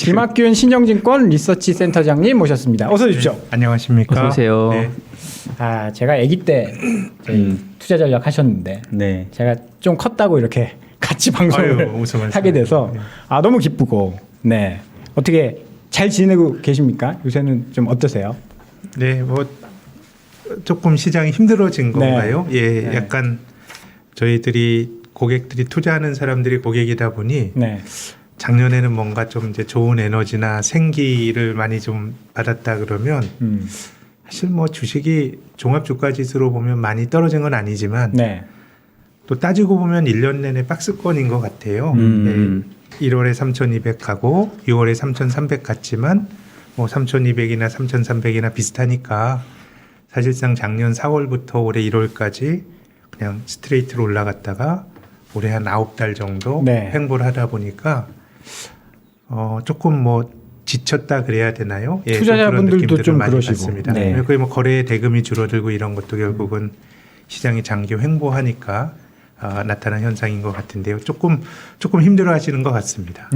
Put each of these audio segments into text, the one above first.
김학균 신영증권 리서치 센터장님 모셨습니다. 어서 오십시오. 네, 안녕하십니까. 어서 오세요. 네. 제가 아기 때 저희 투자 전략 하셨는데 네. 제가 좀 컸다고 이렇게 같이 방송을 무슨 말씀. 하게 돼서 네. 너무 기쁘고 네 어떻게 잘 지내고 계십니까? 요새는 좀 어떠세요? 네, 뭐 조금 시장이 힘들어진 건가요? 예, 네. 약간 저희들이 고객들이 투자하는 사람들이 고객이다 보니 네. 작년에는 뭔가 좀 이제 좋은 에너지나 생기를 많이 좀 받았다 그러면 사실 뭐 주식이 종합주가지수로 보면 많이 떨어진 건 아니지만 네. 또 따지고 보면 1년 내내 박스권인 것 같아요. 네, 1월에 3,200 가고 6월에 3,300 갔지만 뭐 3,200이나 3,300이나 비슷하니까 사실상 작년 4월부터 올해 1월까지 그냥 스트레이트로 올라갔다가 올해 한 9달 정도 네. 횡보를 하다 보니까 조금 뭐 지쳤다 그래야 되나요? 예, 투자자분들도 좀 많이 그러시고. 받습니다. 네. 거의 뭐 거래 대금이 줄어들고 이런 것도 결국은 시장이 장기 횡보하니까 나타난 현상인 것 같은데요. 조금 힘들어하시는 것 같습니다.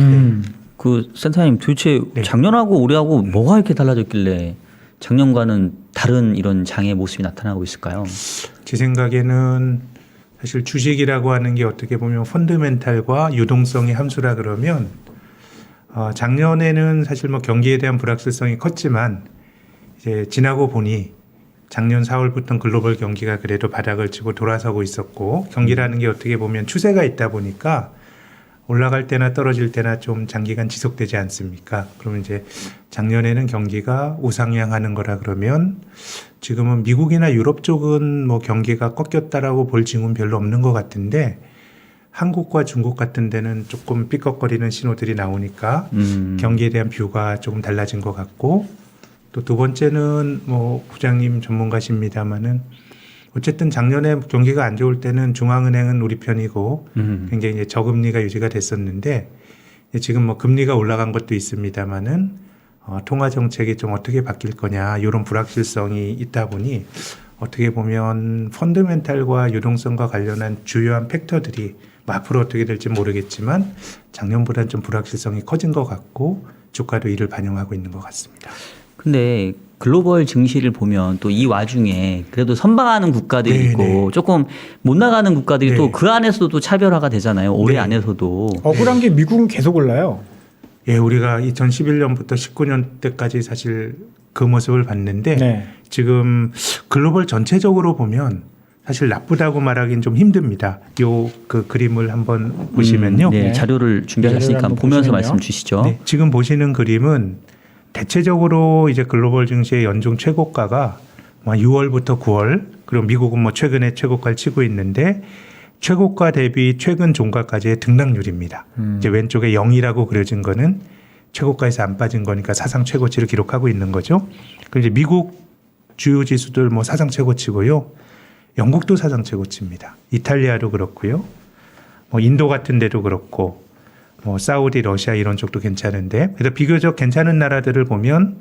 그 센터님 도대체 네. 작년하고 올해하고 뭐가 이렇게 달라졌길래 작년과는 다른 이런 장의 모습이 나타나고 있을까요? 제 생각에는 사실 주식이라고 하는 게 어떻게 보면 펀드멘탈과 유동성의 함수라 그러면 작년에는 사실 뭐 경기에 대한 불확실성이 컸지만 이제 지나고 보니 작년 4월부터 글로벌 경기가 그래도 바닥을 치고 돌아서고 있었고 경기라는 게 어떻게 보면 추세가 있다 보니까 올라갈 때나 떨어질 때나 좀 장기간 지속되지 않습니까? 그러면 이제 작년에는 경기가 우상향하는 거라 그러면 지금은 미국이나 유럽 쪽은 뭐 경기가 꺾였다라고 볼 징후는 별로 없는 것 같은데 한국과 중국 같은 데는 조금 삐걱거리는 신호들이 나오니까 경기에 대한 뷰가 조금 달라진 것 같고 또 두 번째는 뭐 부장님 전문가십니다마는 어쨌든 작년에 경기가 안 좋을 때는 중앙은행은 우리 편이고 굉장히 이제 저금리가 유지가 됐었는데 지금 뭐 금리가 올라간 것도 있습니다마는 통화 정책이 좀 어떻게 바뀔 거냐 이런 불확실성이 있다 보니 어떻게 보면 펀드멘탈과 유동성과 관련한 주요한 팩터들이 뭐 앞으로 어떻게 될지 모르겠지만 작년보다는 좀 불확실성이 커진 것 같고 주가도 이를 반영하고 있는 것 같습니다. 근데 글로벌 증시를 보면 또 이 와중에 그래도 선방하는 국가들이 네, 있고 네. 조금 못 나가는 국가들이 네. 또 그 안에서도 차별화가 되잖아요. 올해 네. 안에서도. 억울한 게 미국은 계속 올라요. 예, 우리가 2011년부터 19년 때까지 사실 그 모습을 봤는데 네. 지금 글로벌 전체적으로 보면 사실 나쁘다고 말하기는 좀 힘듭니다. 요 그 그림을 한번 보시면요. 네, 네. 자료를 준비하셨으니까 자료를 한번 보면서 보시면요. 말씀 주시죠. 네, 지금 보시는 그림은 대체적으로 이제 글로벌 증시의 연중 최고가가 6월부터 9월 그리고 미국은 뭐 최근에 최고가를 치고 있는데 최고가 대비 최근 종가까지의 등락률입니다. 이제 왼쪽에 0이라고 그려진 거는 최고가에서 안 빠진 거니까 사상 최고치를 기록하고 있는 거죠. 그리고 이제 미국 주요 지수들 뭐 사상 최고치고요. 영국도 사상 최고치입니다. 이탈리아도 그렇고요. 뭐 인도 같은 데도 그렇고 뭐 사우디, 러시아 이런 쪽도 괜찮은데 그래서 비교적 괜찮은 나라들을 보면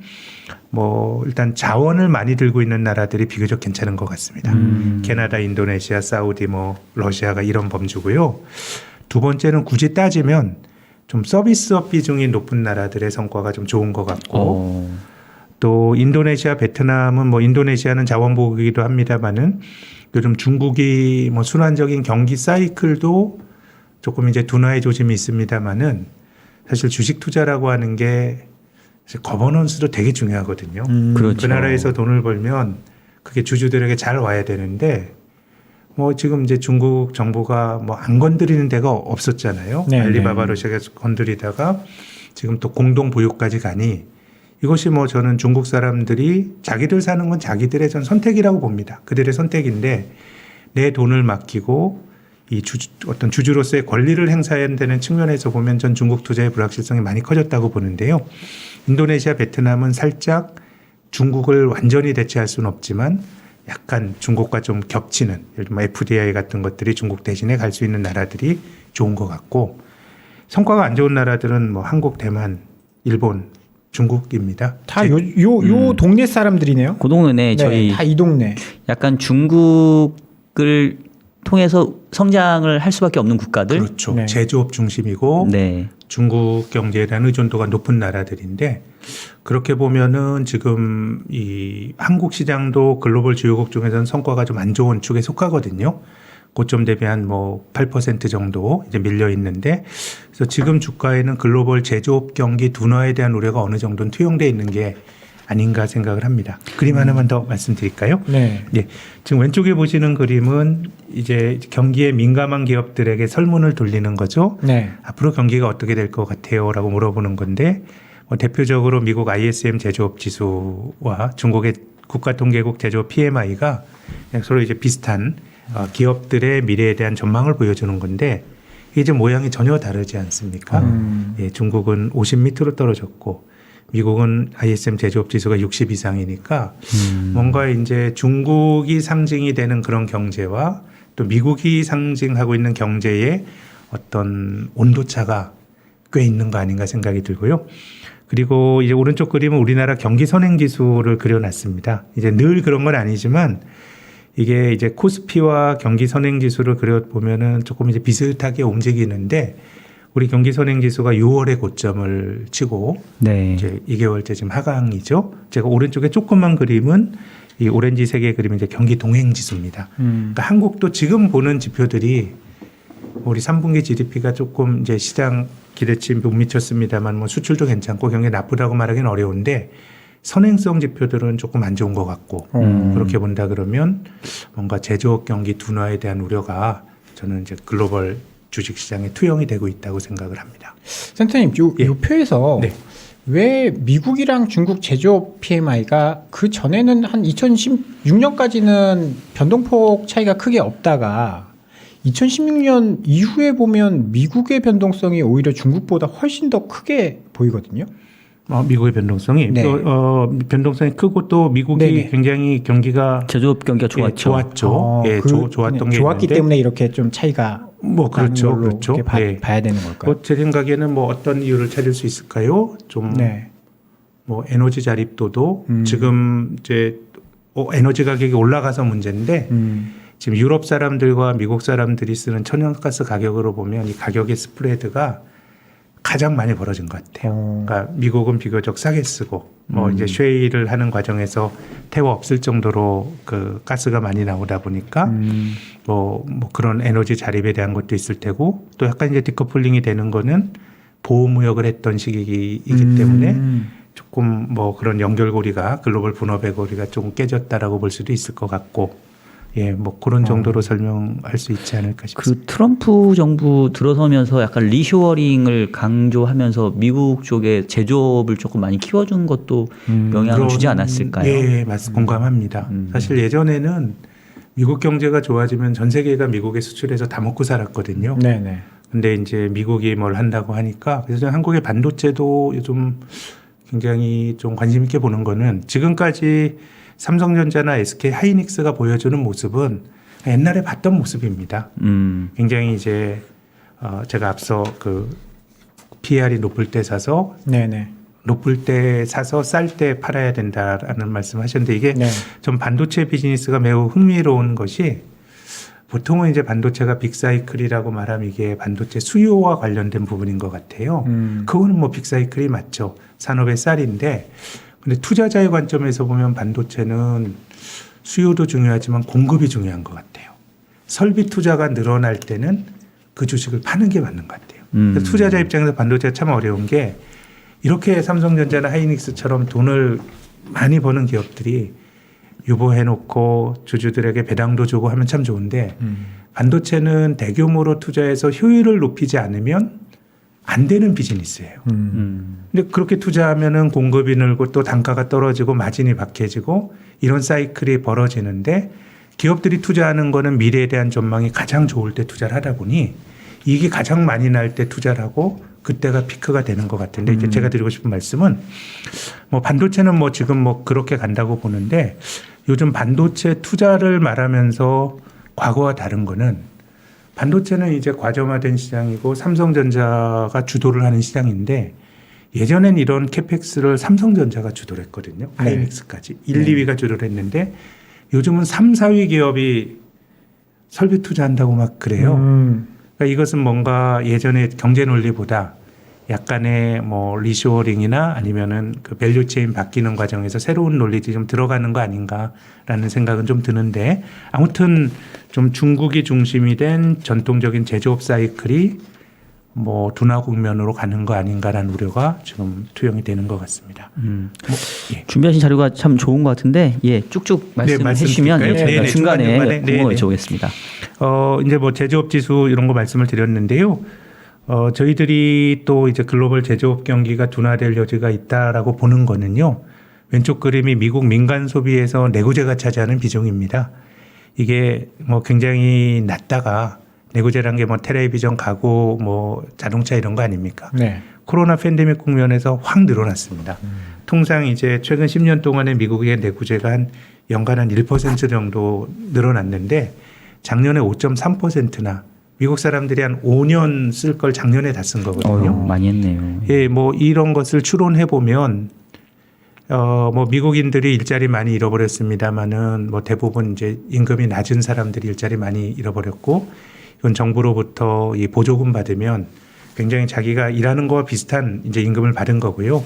뭐 일단 자원을 많이 들고 있는 나라들이 비교적 괜찮은 것 같습니다. 캐나다, 인도네시아, 사우디, 뭐 러시아가 이런 범주고요. 두 번째는 굳이 따지면 좀 서비스업 비중이 높은 나라들의 성과가 좀 좋은 것 같고 또 인도네시아, 베트남은 뭐 인도네시아는 자원보급이기도 합니다만은 요즘 중국이 뭐 순환적인 경기 사이클도 조금 이제 둔화의 조짐이 있습니다만은 사실 주식 투자라고 하는 게 거버넌스도 되게 중요하거든요. 그렇죠. 그 나라에서 돈을 벌면 그게 주주들에게 잘 와야 되는데 뭐 지금 이제 중국 정부가 뭐 안 건드리는 데가 없었잖아요. 네, 알리바바 네. 러시아가 건드리다가 지금 또 공동 보유까지 가니 이것이 뭐 저는 중국 사람들이 자기들 사는 건 자기들의 전 선택이라고 봅니다. 그들의 선택인데 내 돈을 맡기고 이 어떤 주주로서의 권리를 행사해야 되는 측면에서 보면 전 중국 투자의 불확실성이 많이 커졌다고 보는데요. 인도네시아, 베트남은 살짝 중국을 완전히 대체할 수는 없지만 약간 중국과 좀 겹치는 예를 들면 FDI 같은 것들이 중국 대신에 갈 수 있는 나라들이 좋은 것 같고 성과가 안 좋은 나라들은 뭐 한국, 대만, 일본, 중국입니다. 다 요 동네 사람들이네요. 그 동네 네, 저희 다 이 동네. 약간 중국을 통해서 성장을 할 수밖에 없는 국가들. 그렇죠. 네. 제조업 중심이고 네. 중국 경제에 대한 의존도가 높은 나라들인데 그렇게 보면은 지금 이 한국 시장도 글로벌 주요국 중에서는 성과가 좀 안 좋은 축에 속하거든요. 고점 대비 한 뭐 8% 정도 이제 밀려 있는데 그래서 지금 주가에는 글로벌 제조업 경기 둔화에 대한 우려가 어느 정도는 투영돼 있는 게 아닌가 생각을 합니다. 그림 하나만 더 말씀드릴까요? 네. 네. 지금 왼쪽에 보시는 그림은 이제 경기에 민감한 기업들에게 설문을 돌리는 거죠. 네. 앞으로 경기가 어떻게 될 것 같아요? 라고 물어보는 건데 대표적으로 미국 ISM 제조업 지수와 중국의 국가통계국 제조업 PMI가 서로 이제 비슷한 기업들의 미래에 대한 전망을 보여주는 건데 이제 모양이 전혀 다르지 않습니까? 예, 중국은 50 밑으로 떨어졌고 미국은 ISM 제조업 지수가 60 이상이니까 뭔가 이제 중국이 상징이 되는 그런 경제와 또 미국이 상징하고 있는 경제의 어떤 온도차가 꽤 있는 거 아닌가 생각이 들고요. 그리고 이제 오른쪽 그림은 우리나라 경기 선행 지수를 그려놨습니다. 이제 늘 그런 건 아니지만 이게 이제 코스피와 경기 선행 지수를 그려보면은 조금 이제 비슷하게 움직이는데 우리 경기 선행 지수가 6월에 고점을 치고 네. 이제 2개월째 지금 하강이죠. 제가 오른쪽에 조그만 그림은 이 오렌지 세 개의 그림이 이제 경기 동행 지수입니다. 그러니까 한국도 지금 보는 지표들이 우리 3분기 GDP가 조금 이제 시장 기대치 못 미쳤습니다만 뭐 수출도 괜찮고 경기 나쁘다고 말하기는 어려운데 선행성 지표들은 조금 안 좋은 것 같고 그렇게 본다 그러면 뭔가 제조업 경기 둔화에 대한 우려가 저는 이제 글로벌 주식시장에 투영이 되고 있다고 생각을 합니다. 센터님, 요 표에서 네. 왜 미국이랑 중국 제조업 PMI가 그 전에는 한 2016년까지는 변동폭 차이가 크게 없다가 2016년 이후에 보면 미국의 변동성이 오히려 중국보다 훨씬 더 크게 보이거든요. 미국의 변동성이 네. 또 변동성이 크고 또 미국이 네네. 굉장히 경기가 제조업 경기가 좋았죠. 좋았죠. 예, 좋았던 게 좋았기 있는데 때문에 이렇게 좀 차이가 뭐 그렇죠, 나는 걸로 그렇죠. 이렇게 봐야 되는 걸까요? 제 생각에는 뭐 어떤 이유를 찾을 수 있을까요? 좀 네. 뭐 에너지 자립도도 지금 이제 에너지 가격이 올라가서 문제인데 지금 유럽 사람들과 미국 사람들이 쓰는 천연가스 가격으로 보면 이 가격의 스프레드가 가장 많이 벌어진 것 같아요. 그러니까 미국은 비교적 싸게 쓰고 이제 쉐일을 하는 과정에서 태워 없을 정도로 그 가스가 많이 나오다 보니까 뭐 그런 에너지 자립에 대한 것도 있을 테고 또 약간 이제 디커플링이 되는 거는 보호무역을 했던 시기이기 때문에 조금 뭐 그런 연결고리가 글로벌 분업의 고리가 조금 깨졌다라고 볼 수도 있을 것 같고 예, 뭐 그런 정도로 설명할 수 있지 않을까 싶습니다. 그 트럼프 정부 들어서면서 약간 리쇼어링을 강조하면서 미국 쪽에 제조업을 조금 많이 키워준 것도 영향을 주지 않았을까요? 예, 공감합니다. 사실 예전에는 미국 경제가 좋아지면 전 세계가 미국에 수출해서 다 먹고 살았거든요. 네네. 근데 이제 미국이 뭘 한다고 하니까 그래서 저는 한국의 반도체도 요즘 굉장히 좀 관심 있게 보는 거는 지금까지 삼성전자나 SK 하이닉스가 보여주는 모습은 옛날에 봤던 모습입니다. 굉장히 이제 제가 앞서 그 PR이 높을 때 사서 네네. 높을 때 사서 쌀 때 팔아야 된다라는 말씀하셨는데 이게 네. 좀 반도체 비즈니스가 매우 흥미로운 것이 보통은 이제 반도체가 빅사이클이라고 말하면 이게 반도체 수요와 관련된 부분인 것 같아요. 그거는 뭐 빅사이클이 맞죠. 산업의 쌀인데 근데 투자자의 관점에서 보면 반도체는 수요도 중요하지만 공급이 중요한 것 같아요. 설비 투자가 늘어날 때는 그 주식을 파는 게 맞는 것 같아요. 그래서 투자자 입장에서 반도체가 참 어려운 게 이렇게 삼성전자나 하이닉스처럼 돈을 많이 버는 기업들이 유보해놓고 주주들에게 배당도 주고 하면 참 좋은데 반도체는 대규모로 투자해서 효율을 높이지 않으면 안 되는 비즈니스예요. 근데 그렇게 투자하면은 공급이 늘고 또 단가가 떨어지고 마진이 박해지고 이런 사이클이 벌어지는데 기업들이 투자하는 거는 미래에 대한 전망이 가장 좋을 때 투자를 하다 보니 이익이 가장 많이 날 때 투자를 하고 그때가 피크가 되는 것 같은데 이제 제가 드리고 싶은 말씀은 뭐 반도체는 뭐 지금 뭐 그렇게 간다고 보는데 요즘 반도체 투자를 말하면서 과거와 다른 거는 반도체는 이제 과점화된 시장이고 삼성전자가 주도를 하는 시장인데 예전엔 이런 캐펙스를 삼성전자가 주도를 했거든요. 하이닉스까지. 1, 2위가 주도를 했는데 요즘은 3, 4위 기업이 설비 투자한다고 막 그래요. 그러니까 이것은 뭔가 예전의 경제 논리보다 약간의 뭐 리쇼어링이나 아니면은 그 밸류체인 바뀌는 과정에서 새로운 논리들이 좀 들어가는 거 아닌가라는 생각은 좀 드는데 아무튼 좀 중국이 중심이 된 전통적인 제조업 사이클이 뭐 둔화 국면으로 가는 거 아닌가라는 우려가 지금 투영이 되는 것 같습니다. 예. 준비하신 자료가 참 좋은 것 같은데 예, 쭉쭉 말씀해 주시면 말씀드릴까요? 저희가 네네, 중간에 네네. 궁금해 여쭤보겠습니다. 이제 뭐 제조업 지수 이런 거 말씀을 드렸는데요. 저희들이 또 이제 글로벌 제조업 경기가 둔화될 여지가 있다라고 보는 거는요. 왼쪽 그림이 미국 민간 소비에서 내구재가 차지하는 비중입니다. 이게 뭐 굉장히 낮다가 내구재란 게 뭐 텔레비전, 가구, 뭐 자동차 이런 거 아닙니까? 네. 코로나 팬데믹 국면에서 확 늘어났습니다. 통상 이제 최근 10년 동안에 미국의 내구재가 한 연간 한 1% 정도 늘어났는데 작년에 5.3%나 미국 사람들이 한 5년 쓸 걸 작년에 다 쓴 거거든요. 많이 했네요. 예, 뭐 이런 것을 추론해 보면 뭐 미국인들이 일자리 많이 잃어버렸습니다만은 뭐 대부분 이제 임금이 낮은 사람들이 일자리 많이 잃어버렸고 이건 정부로부터 이 보조금 받으면 굉장히 자기가 일하는 거와 비슷한 이제 임금을 받은 거고요.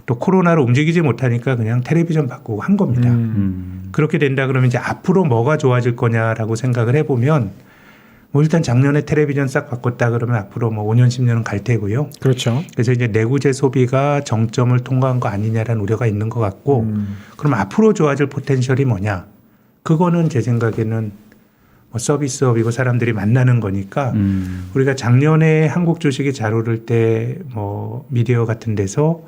또 코로나로 움직이지 못하니까 그냥 텔레비전 바꾸고 한 겁니다. 그렇게 된다 그러면 이제 앞으로 뭐가 좋아질 거냐라고 생각을 해보면 뭐 일단 작년에 텔레비전 싹 바꿨다 그러면 앞으로 뭐 5년 10년은 갈 테고요. 그렇죠. 그래서 이제 내구재 소비가 정점을 통과한 거 아니냐라는 우려가 있는 것 같고 그럼 앞으로 좋아질 포텐셜이 뭐냐? 그거는 제 생각에는 뭐 서비스업이고 사람들이 만나는 거니까 우리가 작년에 한국 주식이 잘 오를 때 뭐 미디어 같은 데서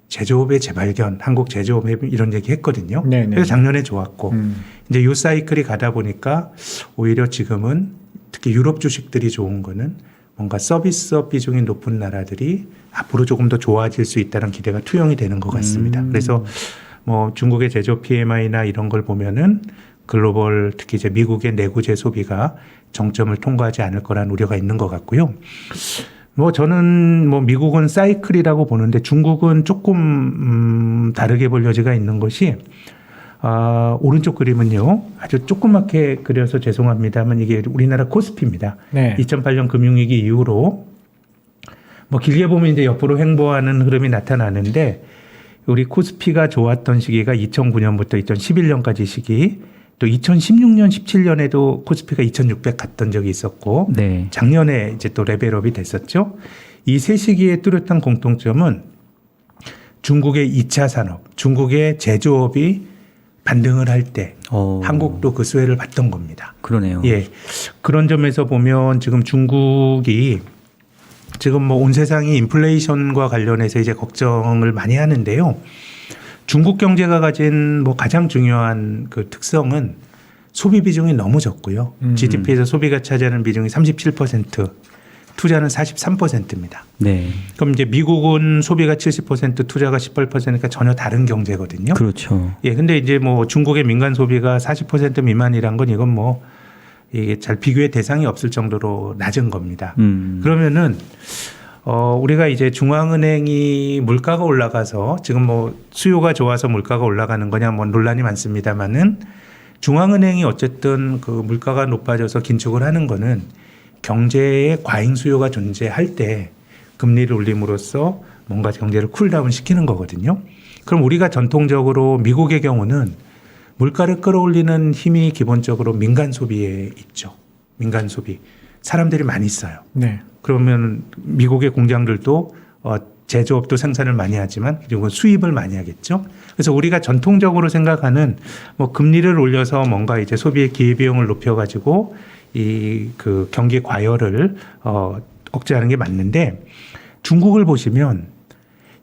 제조업의 재발견, 한국 제조업 이런 얘기 했거든요. 네네. 그래서 작년에 좋았고 이제 요 사이클이 가다 보니까 오히려 지금은 특히 유럽 주식들이 좋은 거는 뭔가 서비스업 비중이 높은 나라들이 앞으로 조금 더 좋아질 수 있다는 기대가 투영이 되는 것 같습니다. 그래서 뭐 중국의 제조업 PMI나 이런 걸 보면은 글로벌 특히 이제 미국의 내구재 소비가 정점을 통과하지 않을 거라는 우려가 있는 것 같고요. 뭐 저는 뭐 미국은 사이클이라고 보는데 중국은 조금 다르게 볼 여지가 있는 것이 오른쪽 그림은요 아주 조그맣게 그려서 죄송합니다만 이게 우리나라 코스피입니다. 네. 2008년 금융위기 이후로 뭐 길게 보면 이제 옆으로 횡보하는 흐름이 나타나는데 우리 코스피가 좋았던 시기가 2009년부터 2011년까지 시기 또 2016년, 17년에도 코스피가 2,600 갔던 적이 있었고 네. 작년에 이제 또 레벨업이 됐었죠. 이 세 시기의 뚜렷한 공통점은 중국의 2차 산업, 중국의 제조업이 반등을 할 때 한국도 그 수혜를 받던 겁니다. 그러네요. 예. 그런 점에서 보면 지금 중국이 지금 뭐 온 세상이 인플레이션과 관련해서 이제 걱정을 많이 하는데요. 중국 경제가 가진 뭐 가장 중요한 그 특성은 소비 비중이 너무 적고요. GDP에서 소비가 차지하는 비중이 37%, 투자는 43%입니다. 네. 그럼 이제 미국은 소비가 70%, 투자가 18%니까 전혀 다른 경제거든요. 그렇죠. 예, 근데 이제 뭐 중국의 민간 소비가 40% 미만이란 건 이건 뭐 이게 잘 비교의 대상이 없을 정도로 낮은 겁니다. 그러면은 우리가 이제 중앙은행이 물가가 올라가서 지금 뭐 수요가 좋아서 물가가 올라가는 거냐 뭐 논란이 많습니다만은 중앙은행이 어쨌든 그 물가가 높아져서 긴축을 하는 거는 경제에 과잉 수요가 존재할 때 금리를 올림으로써 뭔가 경제를 쿨다운 시키는 거거든요. 그럼 우리가 전통적으로 미국의 경우는 물가를 끌어올리는 힘이 기본적으로 민간 소비에 있죠. 민간 소비. 사람들이 많이 써요. 네. 그러면 미국의 공장들도 제조업도 생산을 많이 하지만 그리고 수입을 많이 하겠죠. 그래서 우리가 전통적으로 생각하는 뭐 금리를 올려서 뭔가 이제 소비의 기회비용을 높여가지고 이 그 경기 과열을 억제하는 게 맞는데 중국을 보시면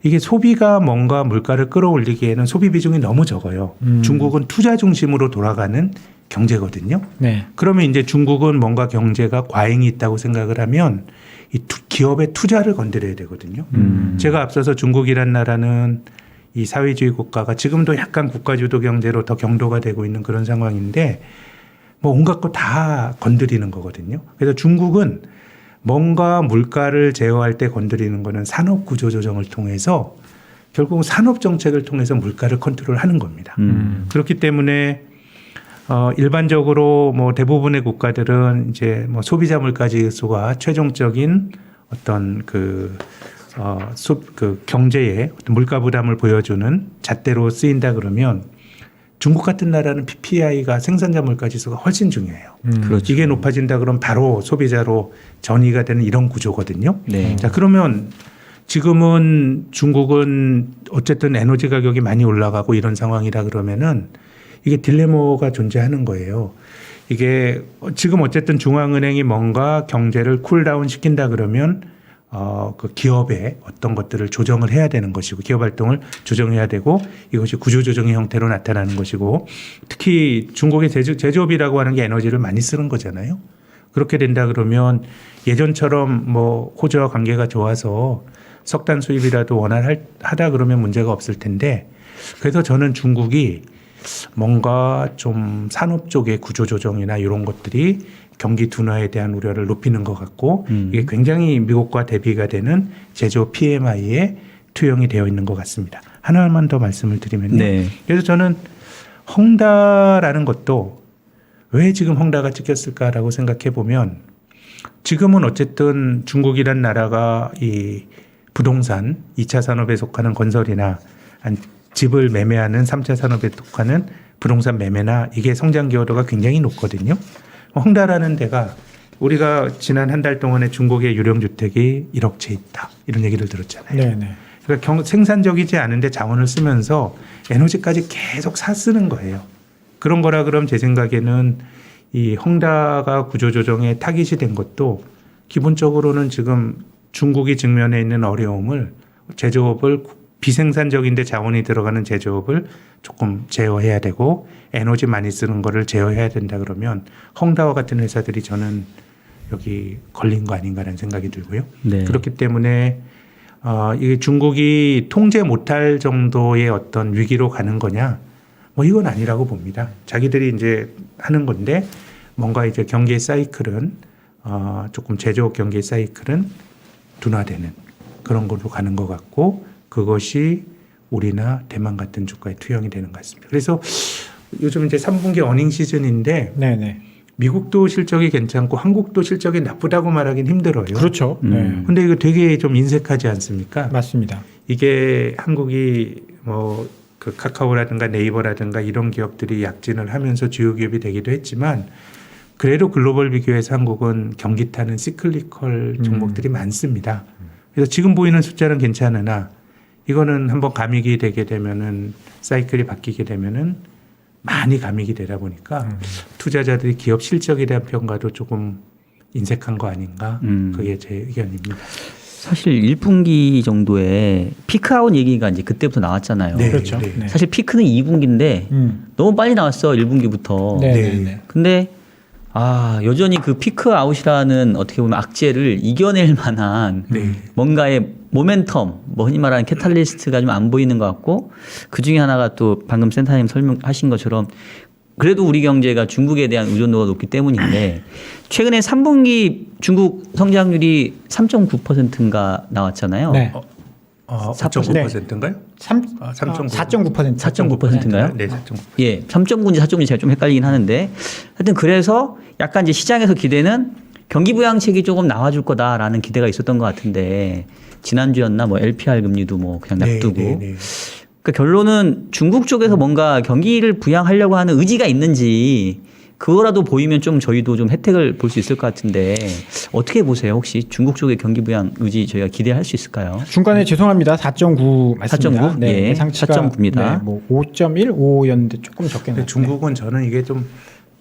이게 소비가 뭔가 물가를 끌어올리기에는 소비 비중이 너무 적어요. 중국은 투자 중심으로 돌아가는 경제거든요. 네. 그러면 이제 중국은 뭔가 경제가 과잉이 있다고 생각을 하면 이 기업의 투자를 건드려야 되거든요. 제가 앞서서 중국이란 나라는 이 사회주의 국가가 지금도 약간 국가주도 경제로 더 경도가 되고 있는 그런 상황인데 뭐 온갖 거 다 건드리는 거거든요. 그래서 중국은 뭔가 물가를 제어할 때 건드리는 거는 산업 구조 조정을 통해서 결국 산업 정책을 통해서 물가를 컨트롤하는 겁니다. 그렇기 때문에 일반적으로 뭐 대부분의 국가들은 이제 뭐 소비자 물가 지수가 최종적인 어떤 그 그 경제에 어떤 물가 부담을 보여주는 잣대로 쓰인다 그러면 중국 같은 나라는 PPI가 생산자 물가 지수가 훨씬 중요해요. 그렇죠. 이게 높아진다 그러면 바로 소비자로 전이가 되는 이런 구조거든요. 네. 자, 그러면 지금은 중국은 어쨌든 에너지 가격이 많이 올라가고 이런 상황이라 그러면은 이게 딜레마가 존재하는 거예요. 이게 지금 어쨌든 중앙은행이 뭔가 경제를 쿨다운 시킨다 그러면 그 기업의 어떤 것들을 조정을 해야 되는 것이고 기업 활동을 조정해야 되고 이것이 구조조정의 형태로 나타나는 것이고 특히 중국의 제조업이라고 하는 게 에너지를 많이 쓰는 거잖아요. 그렇게 된다 그러면 예전처럼 뭐 호주와 관계가 좋아서 석탄 수입이라도 원활하다 그러면 문제가 없을 텐데 그래서 저는 중국이 뭔가 좀 산업 쪽의 구조조정이나 이런 것들이 경기 둔화에 대한 우려를 높이는 것 같고 이게 굉장히 미국과 대비가 되는 제조 PMI에 투영이 되어 있는 것 같습니다. 하나만 더 말씀을 드리면요. 네. 그래서 저는 헝다라는 것도 왜 지금 헝다가 찍혔을까라고 생각해 보면 지금은 어쨌든 중국이란 나라가 이 부동산 2차 산업에 속하는 건설이나 집을 매매하는 3차 산업에 속하는 부동산 매매나 이게 성장 기여도가 굉장히 높거든요. 헝다라는 데가 우리가 지난 한 달 동안에 중국의 유령 주택이 1억 채 있다 이런 얘기를 들었잖아요. 네네. 그러니까 생산적이지 않은데 자원을 쓰면서 에너지까지 계속 쓰는 거예요. 그런 거라 그럼 제 생각에는 이 헝다가 구조조정에 타깃이 된 것도 기본적으로는 지금 중국이 직면해 있는 어려움을 제조업을 비생산적인데 자원이 들어가는 제조업을 조금 제어해야 되고 에너지 많이 쓰는 거를 제어해야 된다 그러면 헝다와 같은 회사들이 저는 여기 걸린 거 아닌가라는 생각이 들고요. 네. 그렇기 때문에 이게 중국이 통제 못할 정도의 어떤 위기로 가는 거냐 뭐 이건 아니라고 봅니다. 자기들이 이제 하는 건데 뭔가 이제 경기의 사이클은 조금 제조업 경기의 사이클은 둔화되는 그런 걸로 가는 것 같고 그것이 우리나 대만 같은 주가에 투영이 되는 것 같습니다. 그래서 요즘 이제 3분기 어닝 시즌인데 네네. 미국도 실적이 괜찮고 한국도 실적이 나쁘다고 말하기는 힘들어요. 그렇죠. 네. 근데 이거 되게 좀 인색하지 않습니까? 맞습니다. 이게 한국이 뭐 그 카카오라든가 네이버라든가 이런 기업들이 약진을 하면서 주요 기업이 되기도 했지만 그래도 글로벌 비교해서 한국은 경기 타는 시클리컬 종목들이 많습니다. 그래서 지금 보이는 숫자는 괜찮으나 이거는 한번 감익이 되게 되면은 사이클이 바뀌게 되면은 많이 감익이 되다 보니까 투자자들이 기업 실적에 대한 평가도 조금 인색한 거 아닌가 그게 제 의견입니다. 사실 1분기 정도에 피크아웃 얘기가 이제 그때부터 나왔잖아요. 네, 그렇죠. 네. 네. 사실 피크는 2분기인데 너무 빨리 나왔어 1분기부터. 네네네. 근데 여전히 그 피크아웃이라는 어떻게 보면 악재를 이겨낼 만한 네. 뭔가의 모멘텀, 뭐 흔히 말하는 캐탈리스트가 좀 안 보이는 것 같고 그 중에 하나가 또 방금 센터님 설명하신 것처럼 그래도 우리 경제가 중국에 대한 의존도가 높기 때문인데 최근에 3분기 중국 성장률이 3.9%인가 나왔잖아요. 네. 4.9%인가요? 4.9%. 4.9%인가요? 네, 4.9%. 예, 3.9인지 4.9인지 제가 좀 헷갈리긴 하는데 하여튼 그래서 약간 이제 시장에서 기대는 경기 부양책이 조금 나와줄 거다라는 기대가 있었던 것 같은데 지난주였나 뭐 LPR 금리도 뭐 그냥 놔두고 네. 그러니까 결론은 중국 쪽에서 뭔가 경기를 부양하려고 하는 의지가 있는지 그거라도 보이면 좀 저희도 좀 혜택을 볼 수 있을 것 같은데 어떻게 보세요? 혹시 중국 쪽의 경기 부양 의지 저희가 기대할 수 있을까요? 중간에 죄송합니다. 4.9 맞습니다. 4.9? 네, 예, 예상치가 4.9입니다. 네, 뭐 5.1, 5였는데 조금 적게 근데 나왔네. 중국은 저는 이게 좀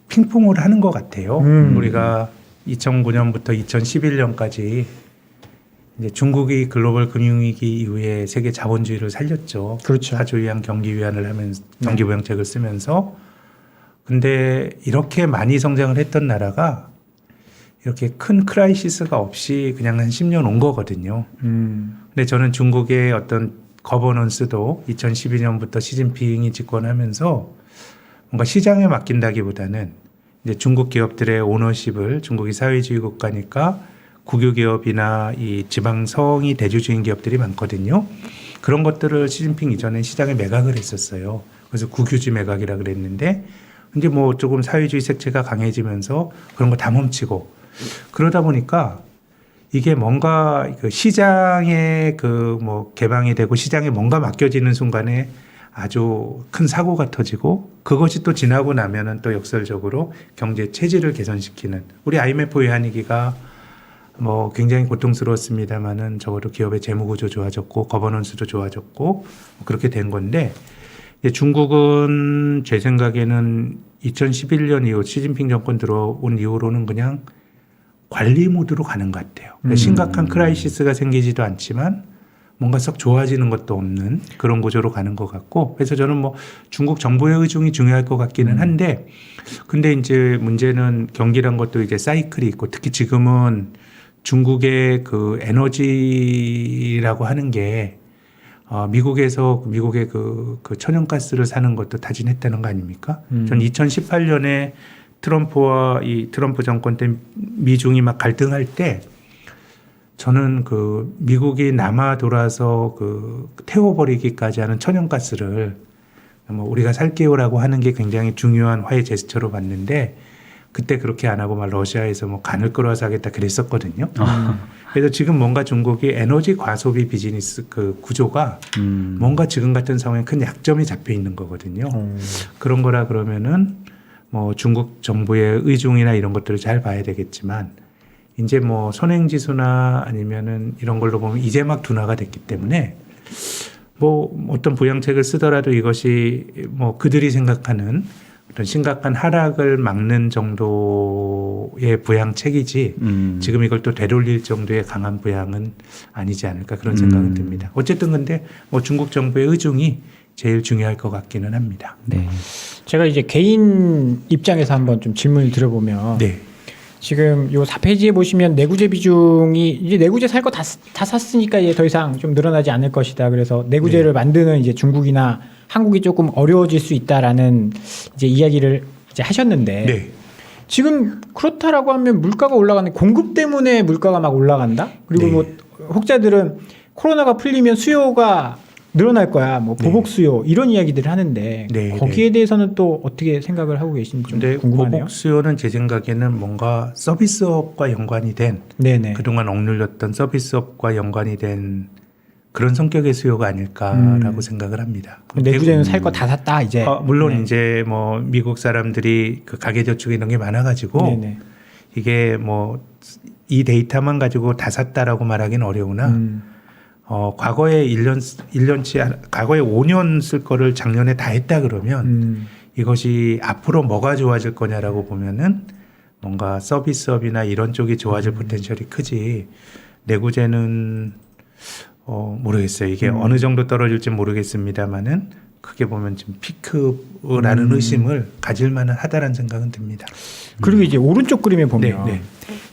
핑퐁을 하는 것 같아요. 우리가 2009년부터 2011년까지 이제 중국이 글로벌 금융위기 이후에 세계 자본주의를 살렸죠. 그렇죠. 사조위안 경기 위안을 하면서 경기 부양책을 쓰면서 근데 이렇게 많이 성장을 했던 나라가 이렇게 큰 크라이시스가 없이 그냥 한 10년 온 거거든요. 근데 저는 중국의 어떤 거버넌스도 2012년부터 시진핑이 집권하면서 뭔가 시장에 맡긴다기보다는 이제 중국 기업들의 오너십을 중국이 사회주의 국가니까 국유 기업이나 이 지방성이 대주주인 기업들이 많거든요. 그런 것들을 시진핑 이전에 시장에 매각을 했었어요. 그래서 국유지 매각이라 그랬는데 이제 뭐 조금 사회주의 색채가 강해지면서 그런 거 다 멈추고 그러다 보니까 이게 뭔가 그 시장에 그 뭐 개방이 되고 시장에 뭔가 맡겨지는 순간에 아주 큰 사고가 터지고 그것이 또 지나고 나면은 또 역설적으로 경제 체질을 개선시키는 우리 IMF 외환위기가 뭐 굉장히 고통스러웠습니다만은 적어도 기업의 재무구조 좋아졌고 거버넌스도 좋아졌고 그렇게 된 건데 중국은 제 생각에는 2011년 이후 시진핑 정권 들어온 이후로는 그냥 관리 모드로 가는 것 같아요. 그러니까 심각한 크라이시스가 생기지도 않지만 뭔가 썩 좋아지는 것도 없는 그런 구조로 가는 것 같고 그래서 저는 뭐 중국 정부의 의중이 중요할 것 같기는 한데 근데 이제 문제는 경기란 것도 이제 사이클이 있고 특히 지금은 중국의 그 에너지라고 하는 게 미국에서 미국의 그 천연가스를 사는 것도 타진했다는 거 아닙니까? 전 2018년에 트럼프와 이 트럼프 정권 때 미중이 막 갈등할 때 저는 그 미국이 남아 돌아서 그 태워버리기까지 하는 천연가스를 뭐 우리가 살게요라고 하는 게 굉장히 중요한 화해 제스처로 봤는데 그때 그렇게 안 하고 막 러시아에서 뭐 간을 끌어서 하겠다 그랬었거든요. 그래서 지금 뭔가 중국이 에너지 과소비 비즈니스 그 구조가 뭔가 지금 같은 상황에 큰 약점이 잡혀 있는 거거든요. 그런 거라 그러면은 뭐 중국 정부의 의중이나 이런 것들을 잘 봐야 되겠지만 이제 뭐 선행지수나 아니면은 이런 걸로 보면 이제 막 둔화가 됐기 때문에 뭐 어떤 부양책을 쓰더라도 이것이 뭐 그들이 생각하는 어떤 심각한 하락을 막는 정도의 부양책이지 지금 이걸 또 되돌릴 정도의 강한 부양은 아니지 않을까 그런 생각은 듭니다. 어쨌든 근데 뭐 중국 정부의 의중이 제일 중요할 것 같기는 합니다. 네. 제가 이제 개인 입장에서 한번 좀 질문을 드려보면 네. 지금 요 4페이지에 보시면 내구재 비중이 이제 내구재 살 거 다 샀으니까 이제 더 이상 좀 늘어나지 않을 것이다. 그래서 내구재를 만드는 이제 중국이나 한국이 조금 어려워질 수 있다라는 이제 이야기를 이제 하셨는데 네. 지금 그렇다라고 하면 물가가 올라가는 공급 때문에 물가가 막 올라간다. 그리고 네. 뭐 혹자들은 코로나가 풀리면 수요가 늘어날 거야. 뭐 보복 수요 이런 이야기들을 하는데 네, 거기에 대해서는 또 어떻게 생각을 하고 계신지 좀 근데 궁금하네요. 보복 수요는 제 생각에는 뭔가 서비스업과 연관이 된 네네. 그동안 억눌렸던 서비스업과 연관이 된 그런 성격의 수요가 아닐까라고 생각을 합니다. 내구재는 살 거 다 샀다 이제. 물론 네. 이제 뭐 미국 사람들이 그 가계저축 이런 게 많아가지고 네네. 이게 뭐 이 데이터만 가지고 다 샀다라고 말하기는 어려우나 과거에 1년치 과거에 5년 쓸 거를 작년에 다 했다 그러면 이것이 앞으로 뭐가 좋아질 거냐라고 보면은 뭔가 서비스업이나 이런 쪽이 좋아질 포텐셜이 크지 내구재는 모르겠어요. 이게 어느 정도 떨어질지 모르겠습니다만은 크게 보면 지금 피크라는 의심을 가질 만은 하다라는 생각은 듭니다. 그리고 이제 오른쪽 그림에 보면 네, 네.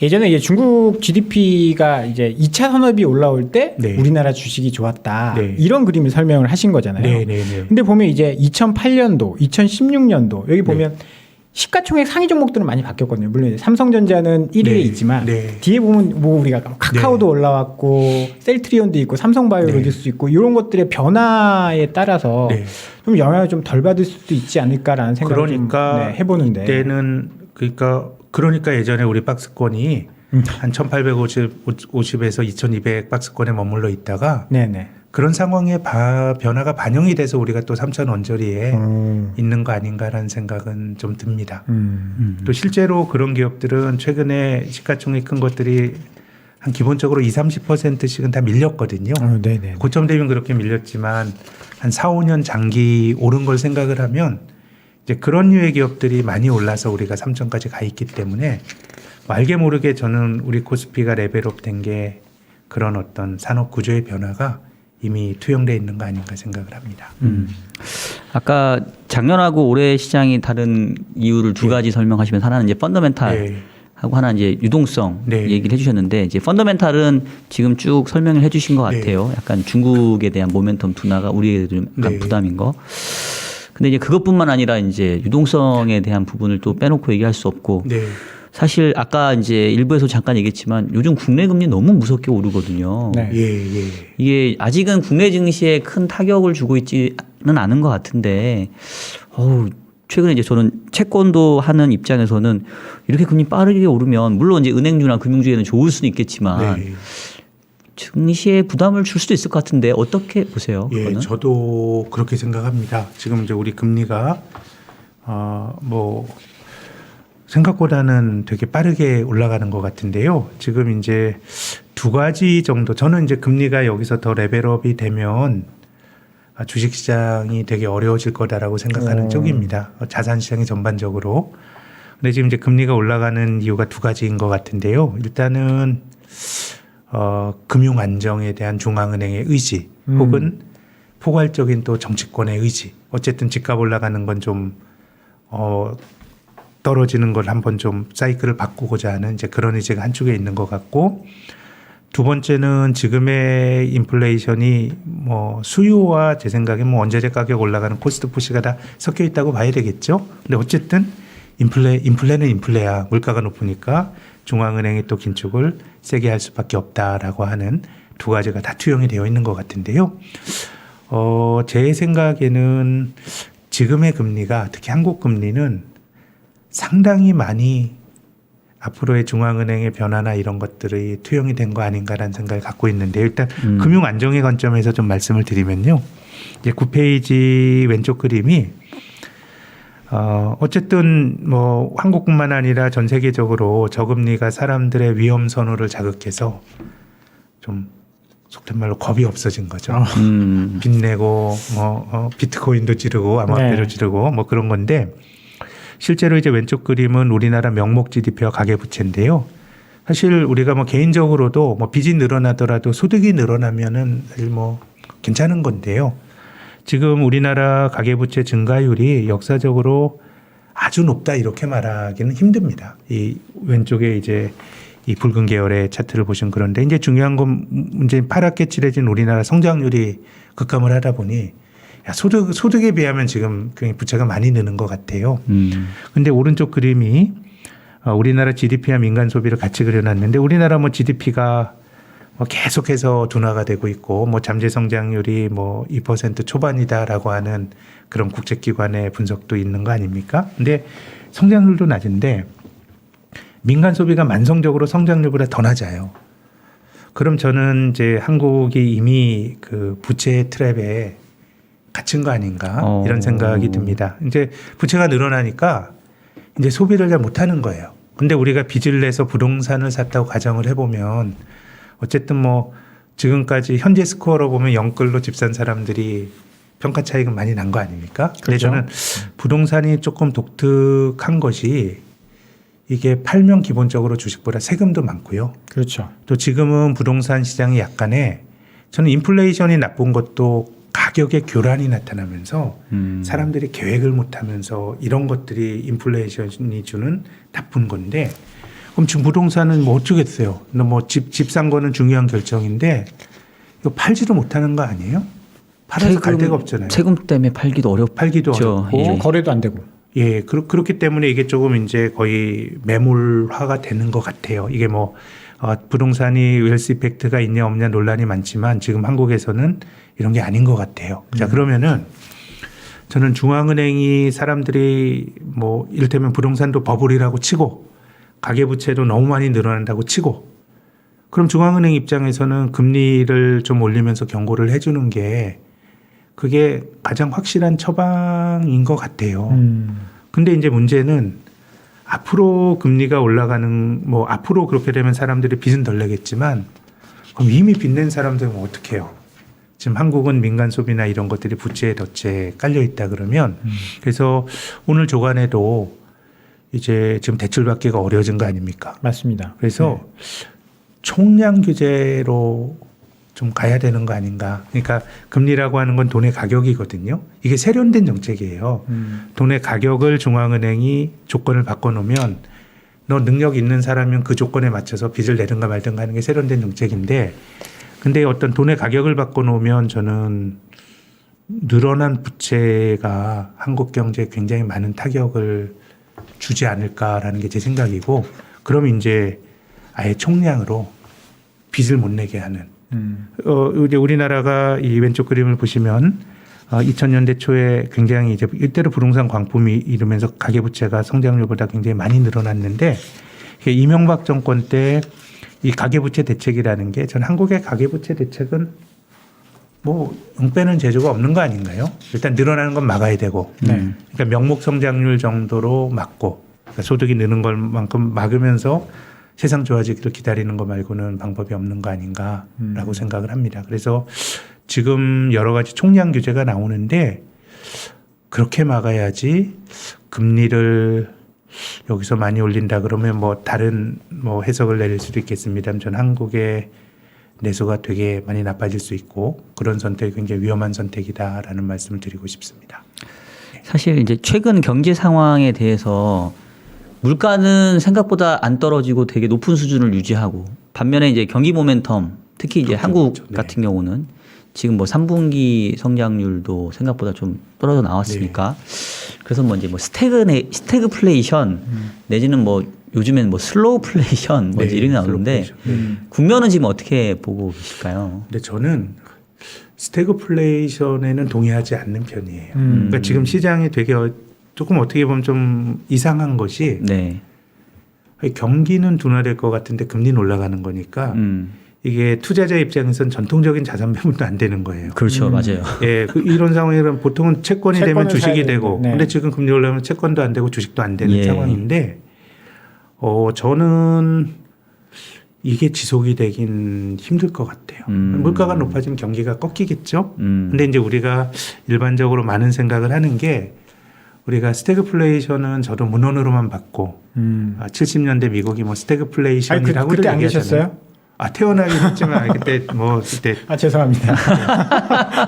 예전에 이제 중국 GDP가 이제 2차 산업이 올라올 때 네. 우리나라 주식이 좋았다. 네. 이런 그림을 설명을 하신 거잖아요. 네, 네, 네. 근데 보면 이제 2008년도, 2016년도 여기 보면 시가총액 상위 종목들은 많이 바뀌었거든요. 물론 이제 삼성전자는 1위에 네, 있지만 네. 뒤에 보면 뭐 우리가 카카오도 올라왔고 셀트리온도 있고 삼성바이오로직스 네. 있고 이런 것들의 변화에 따라서 네. 좀 영향을 좀 덜 받을 수도 있지 않을까라는 생각을 그러니까 좀 해보는데 이때는 그러니까 예전에 우리 박스권이 한 1850에서 2200 박스권에 머물러 있다가 네네. 그런 상황에 변화가 반영이 돼서 우리가 또 3천 원저리에 있는 거 아닌가라는 생각은 좀 듭니다. 또 실제로 그런 기업들은 최근에 시가총액 큰 것들이 한 기본적으로 20-30%씩은 다 밀렸거든요. 네네. 고점 대비는 그렇게 밀렸지만 한 4-5년 장기 오른 걸 생각을 하면 이제 그런 류의 기업들이 많이 올라서 우리가 3천까지 가 있기 때문에 알게 모르게 저는 우리 코스피가 레벨업 된 게 그런 어떤 산업 구조의 변화가 이미 투영돼 있는 거 아닌가 생각을 합니다. 아까 작년하고 올해 시장이 다른 이유를 두 가지 설명하시면서 하나는 이제 펀더멘탈 네. 하고 하나 이제 유동성 네. 얘기를 해주셨는데 이제 펀더멘탈은 지금 쭉 설명을 해주신 것 네. 같아요. 약간 중국에 대한 모멘텀 둔화가 우리에게도 좀 약간 네. 부담인 거. 근데 이제 그것뿐만 아니라 이제 유동성에 대한 부분을 또 빼놓고 얘기할 수 없고 네. 사실 아까 이제 일부에서 잠깐 얘기했지만 요즘 국내 금리 너무 무섭게 오르거든요. 네. 예. 이게 아직은 국내 증시에 큰 타격을 주고 있지는 않은 것 같은데, 최근에 이제 저는 채권도 하는 입장에서는 이렇게 금리 빠르게 오르면 물론 이제 은행주나 금융주에는 좋을 수는 있겠지만 네. 증시에 부담을 줄 수도 있을 것 같은데 어떻게 보세요? 예, 그거는? 저도 그렇게 생각합니다. 지금 이제 우리 금리가 뭐 생각보다는 되게 빠르게 올라가는 것 같은데요. 지금 이제 두 가지 정도 저는 이제 금리가 여기서 더 레벨업이 되면 주식시장이 되게 어려워질 거다라고 생각하는 쪽입니다. 자산시장이 전반적으로. 근데 지금 이제 금리가 올라가는 이유가 두 가지인 것 같은데요. 일단은 금융 안정에 대한 중앙은행의 의지 혹은 포괄적인 또 정치권의 의지. 어쨌든 집값 올라가는 건 좀 떨어지는 걸 한번 좀 사이클을 바꾸고자 하는 이제 그런 의지가 한쪽에 있는 것 같고 두 번째는 지금의 인플레이션이 뭐 수요와 제 생각에 뭐 원자재 가격 올라가는 코스트 푸시가 다 섞여 있다고 봐야 되겠죠. 근데 어쨌든 인플레는 인플레야. 물가가 높으니까 중앙은행이 또 긴축을 세게 할 수밖에 없다라고 하는 두 가지가 다 투영이 되어 있는 것 같은데요. 제 생각에는 지금의 금리가 특히 한국 금리는 상당히 많이 앞으로의 중앙은행의 변화나 이런 것들이 투영이 된 거 아닌가라는 생각을 갖고 있는데 일단 금융 안정의 관점에서 좀 말씀을 드리면요. 이제 9페이지 왼쪽 그림이 어쨌든 뭐 한국뿐만 아니라 전 세계적으로 저금리가 사람들의 위험 선호를 자극해서 좀 속된 말로 겁이 없어진 거죠. 빚내고 비트코인도 지르고 암호화폐도 네. 지르고 뭐 그런 건데 실제로 이제 왼쪽 그림은 우리나라 명목 GDP와 가계부채인데요. 사실 우리가 뭐 개인적으로도 뭐 빚이 늘어나더라도 소득이 늘어나면은 사실 뭐 괜찮은 건데요. 지금 우리나라 가계부채 증가율이 역사적으로 아주 높다 이렇게 말하기는 힘듭니다. 이 왼쪽에 이제 이 붉은 계열의 차트를 보시면 그런데 이제 중요한 건 문제 파랗게 칠해진 우리나라 성장률이 급감을 하다 보니 소득에 비하면 지금 부채가 많이 느는 것 같아요. 근데 오른쪽 그림이 우리나라 GDP와 민간 소비를 같이 그려놨는데 우리나라 뭐 GDP가 계속해서 둔화가 되고 있고 뭐 잠재 성장률이 뭐 2% 초반이다라고 하는 그런 국제기관의 분석도 있는 거 아닙니까? 근데 성장률도 낮은데 민간 소비가 만성적으로 성장률보다 더 낮아요. 그럼 저는 이제 한국이 이미 그 부채 트랩에 갇힌 거 아닌가 이런 생각이 듭니다. 이제 부채가 늘어나니까 이제 소비를 잘 못하는 거예요. 근데 우리가 빚을 내서 부동산을 샀다고 가정을 해보면 어쨌든 뭐 지금까지 현재 스코어로 보면 영끌로 집 산 사람들이 평가 차이가 많이 난 거 아닙니까? 근데 그렇죠. 저는 부동산이 조금 독특한 것이 이게 팔면 기본적으로 주식보다 세금도 많고요. 그렇죠. 또 지금은 부동산 시장이 약간의 저는 인플레이션이 나쁜 것도 가격의 교란이 나타나면서 사람들이 계획을 못하면서 이런 것들이 인플레이션이 주는 나쁜 건데 그럼 지금 부동산은 뭐 어쩌겠어요. 뭐 집 산 거는 중요한 결정인데 이거 팔지도 못하는 거 아니에요? 팔아서 갈 데가 없잖아요. 세금 때문에 팔기도 어렵죠. 팔기도 어렵고 예. 거래도 안 되고. 예, 그렇기 때문에 이게 조금 이제 거의 매몰화가 되는 것 같아요. 이게 뭐 부동산이 웰스 이펙트가 있냐 없냐 논란이 많지만 지금 한국에서는 이런 게 아닌 것 같아요. 자, 그러면은 저는 중앙은행이 사람들이 뭐 이를테면 부동산도 버블이라고 치고 가계부채도 너무 많이 늘어난다고 치고 그럼 중앙은행 입장에서는 금리를 좀 올리면서 경고를 해주는 게 그게 가장 확실한 처방인 것 같아요. 근데 이제 문제는 앞으로 금리가 올라가는 뭐 앞으로 그렇게 되면 사람들이 빚은 덜 내겠지만 그럼 이미 빚 낸 사람들은 어떻게 해요? 지금 한국은 민간 소비나 이런 것들이 부채에 덫에 깔려 있다 그러면 그래서 오늘 조간에도 이제 지금 대출 받기가 어려워진 거 아닙니까? 맞습니다. 그래서 총량 규제로 좀 가야 되는 거 아닌가. 그러니까 금리라고 하는 건 돈의 가격이거든요. 이게 세련된 정책이에요. 돈의 가격을 중앙은행이 조건을 바꿔놓으면 너 능력 있는 사람이면 그 조건에 맞춰서 빚을 내든가 말든가 하는 게 세련된 정책인데 근데 어떤 돈의 가격을 바꿔놓으면 저는 늘어난 부채가 한국 경제에 굉장히 많은 타격을 주지 않을까라는 게 제 생각이고 그럼 이제 아예 총량으로 빚을 못 내게 하는 이제 우리나라가 이 왼쪽 그림을 보시면 2000년대 초에 굉장히 이제 이때로 부동산 광붐이 이르면서 가계부채가 성장률보다 굉장히 많이 늘어났는데 이게 이명박 정권 때 이 가계부채 대책이라는 게 전 한국의 가계부채 대책은 뭐 빼는 재주가 없는 거 아닌가요? 일단 늘어나는 건 막아야 되고, 그러니까 명목 성장률 정도로 막고, 그러니까 소득이 느는 것만큼 막으면서 세상 좋아지기를 기다리는 거 말고는 방법이 없는 거 아닌가라고 생각을 합니다. 그래서 지금 여러 가지 총량 규제가 나오는데 그렇게 막아야지 금리를 여기서 많이 올린다 그러면 뭐 다른 뭐 해석을 내릴 수도 있겠습니다만 전 한국의 내수가 되게 많이 나빠질 수 있고 그런 선택이 굉장히 위험한 선택이다라는 말씀을 드리고 싶습니다. 사실 이제 최근 경제 상황에 대해서 물가는 생각보다 안 떨어지고 되게 높은 수준을 유지하고 반면에 이제 경기 모멘텀 특히 이제 그렇죠, 한국 그렇죠. 네. 같은 경우는 지금 뭐 3분기 성장률도 생각보다 좀 떨어져 나왔으니까 그래서 뭐 이제 뭐 스태그플레이션 내지는 뭐 요즘에는 뭐 슬로우 플레이션 뭐 네, 이런 게 나오는데 국면은 지금 어떻게 보고 계실까요? 근데 저는 스태그플레이션에는 동의하지 않는 편이에요. 그러니까 지금 시장이 되게 조금 어떻게 보면 좀 이상한 것이 네. 경기는 둔화될 것 같은데 금리는 올라가는 거니까 이게 투자자 입장에서는 전통적인 자산 배분도 안 되는 거예요. 그렇죠. 맞아요. 예, 이런 상황에는 보통은 채권이 되면 채권을 주식이 사야 되고, 되는데, 네. 근데 지금 금리 올라가면 채권도 안 되고 주식도 안 되는 예. 상황인데, 저는 이게 지속이 되긴 힘들 것 같아요. 물가가 높아지면 경기가 꺾이겠죠. 근데 이제 우리가 일반적으로 많은 생각을 하는 게 우리가 스태그플레이션은 저도 문헌으로만 봤고, 70년대 미국이 뭐 스태그플레이션이라고 그때 안 계셨어요? 태어나긴 했지만 그때 죄송합니다.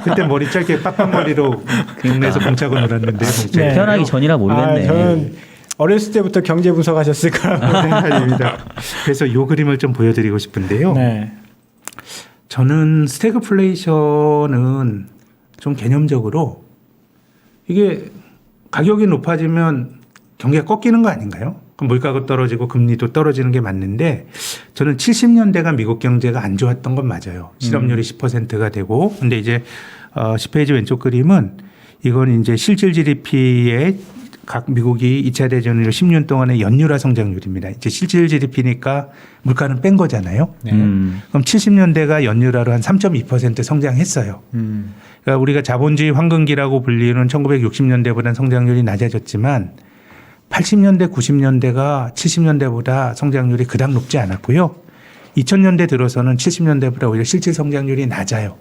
그때 머리 짧게 빡빡머리로 국내에서 공차고 놀았는데 네. 태어나기 전이라 모르겠네. 저는 어렸을 때부터 경제 분석하셨을 거라고 생각입니다. 그래서 요 그림을 좀 보여드리고 싶은데요. 네. 저는 스태그플레이션은 좀 개념적으로 이게 가격이 높아지면 경기가 꺾이는 거 아닌가요? 그럼 물가가 떨어지고 금리도 떨어지는 게 맞는데 저는 70년대가 미국 경제가 안 좋았던 건 맞아요. 실업률이 10%가 되고 근데 이제 10페이지 왼쪽 그림은 이건 이제 실질 GDP의 각 미국이 2차 대전 이후 10년 동안의 연율화 성장률입니다. 이제 실질 GDP니까 물가는 뺀 거잖아요. 네. 그럼 70년대가 연율화로 한 3.2% 성장했어요. 그러니까 우리가 자본주의 황금기라고 불리는 1960년대보다는 성장률이 낮아졌지만 80년대, 90년대가 70년대보다 성장률이 그닥 높지 않았고요. 2000년대 들어서는 70년대보다 오히려 실질 성장률이 낮아요.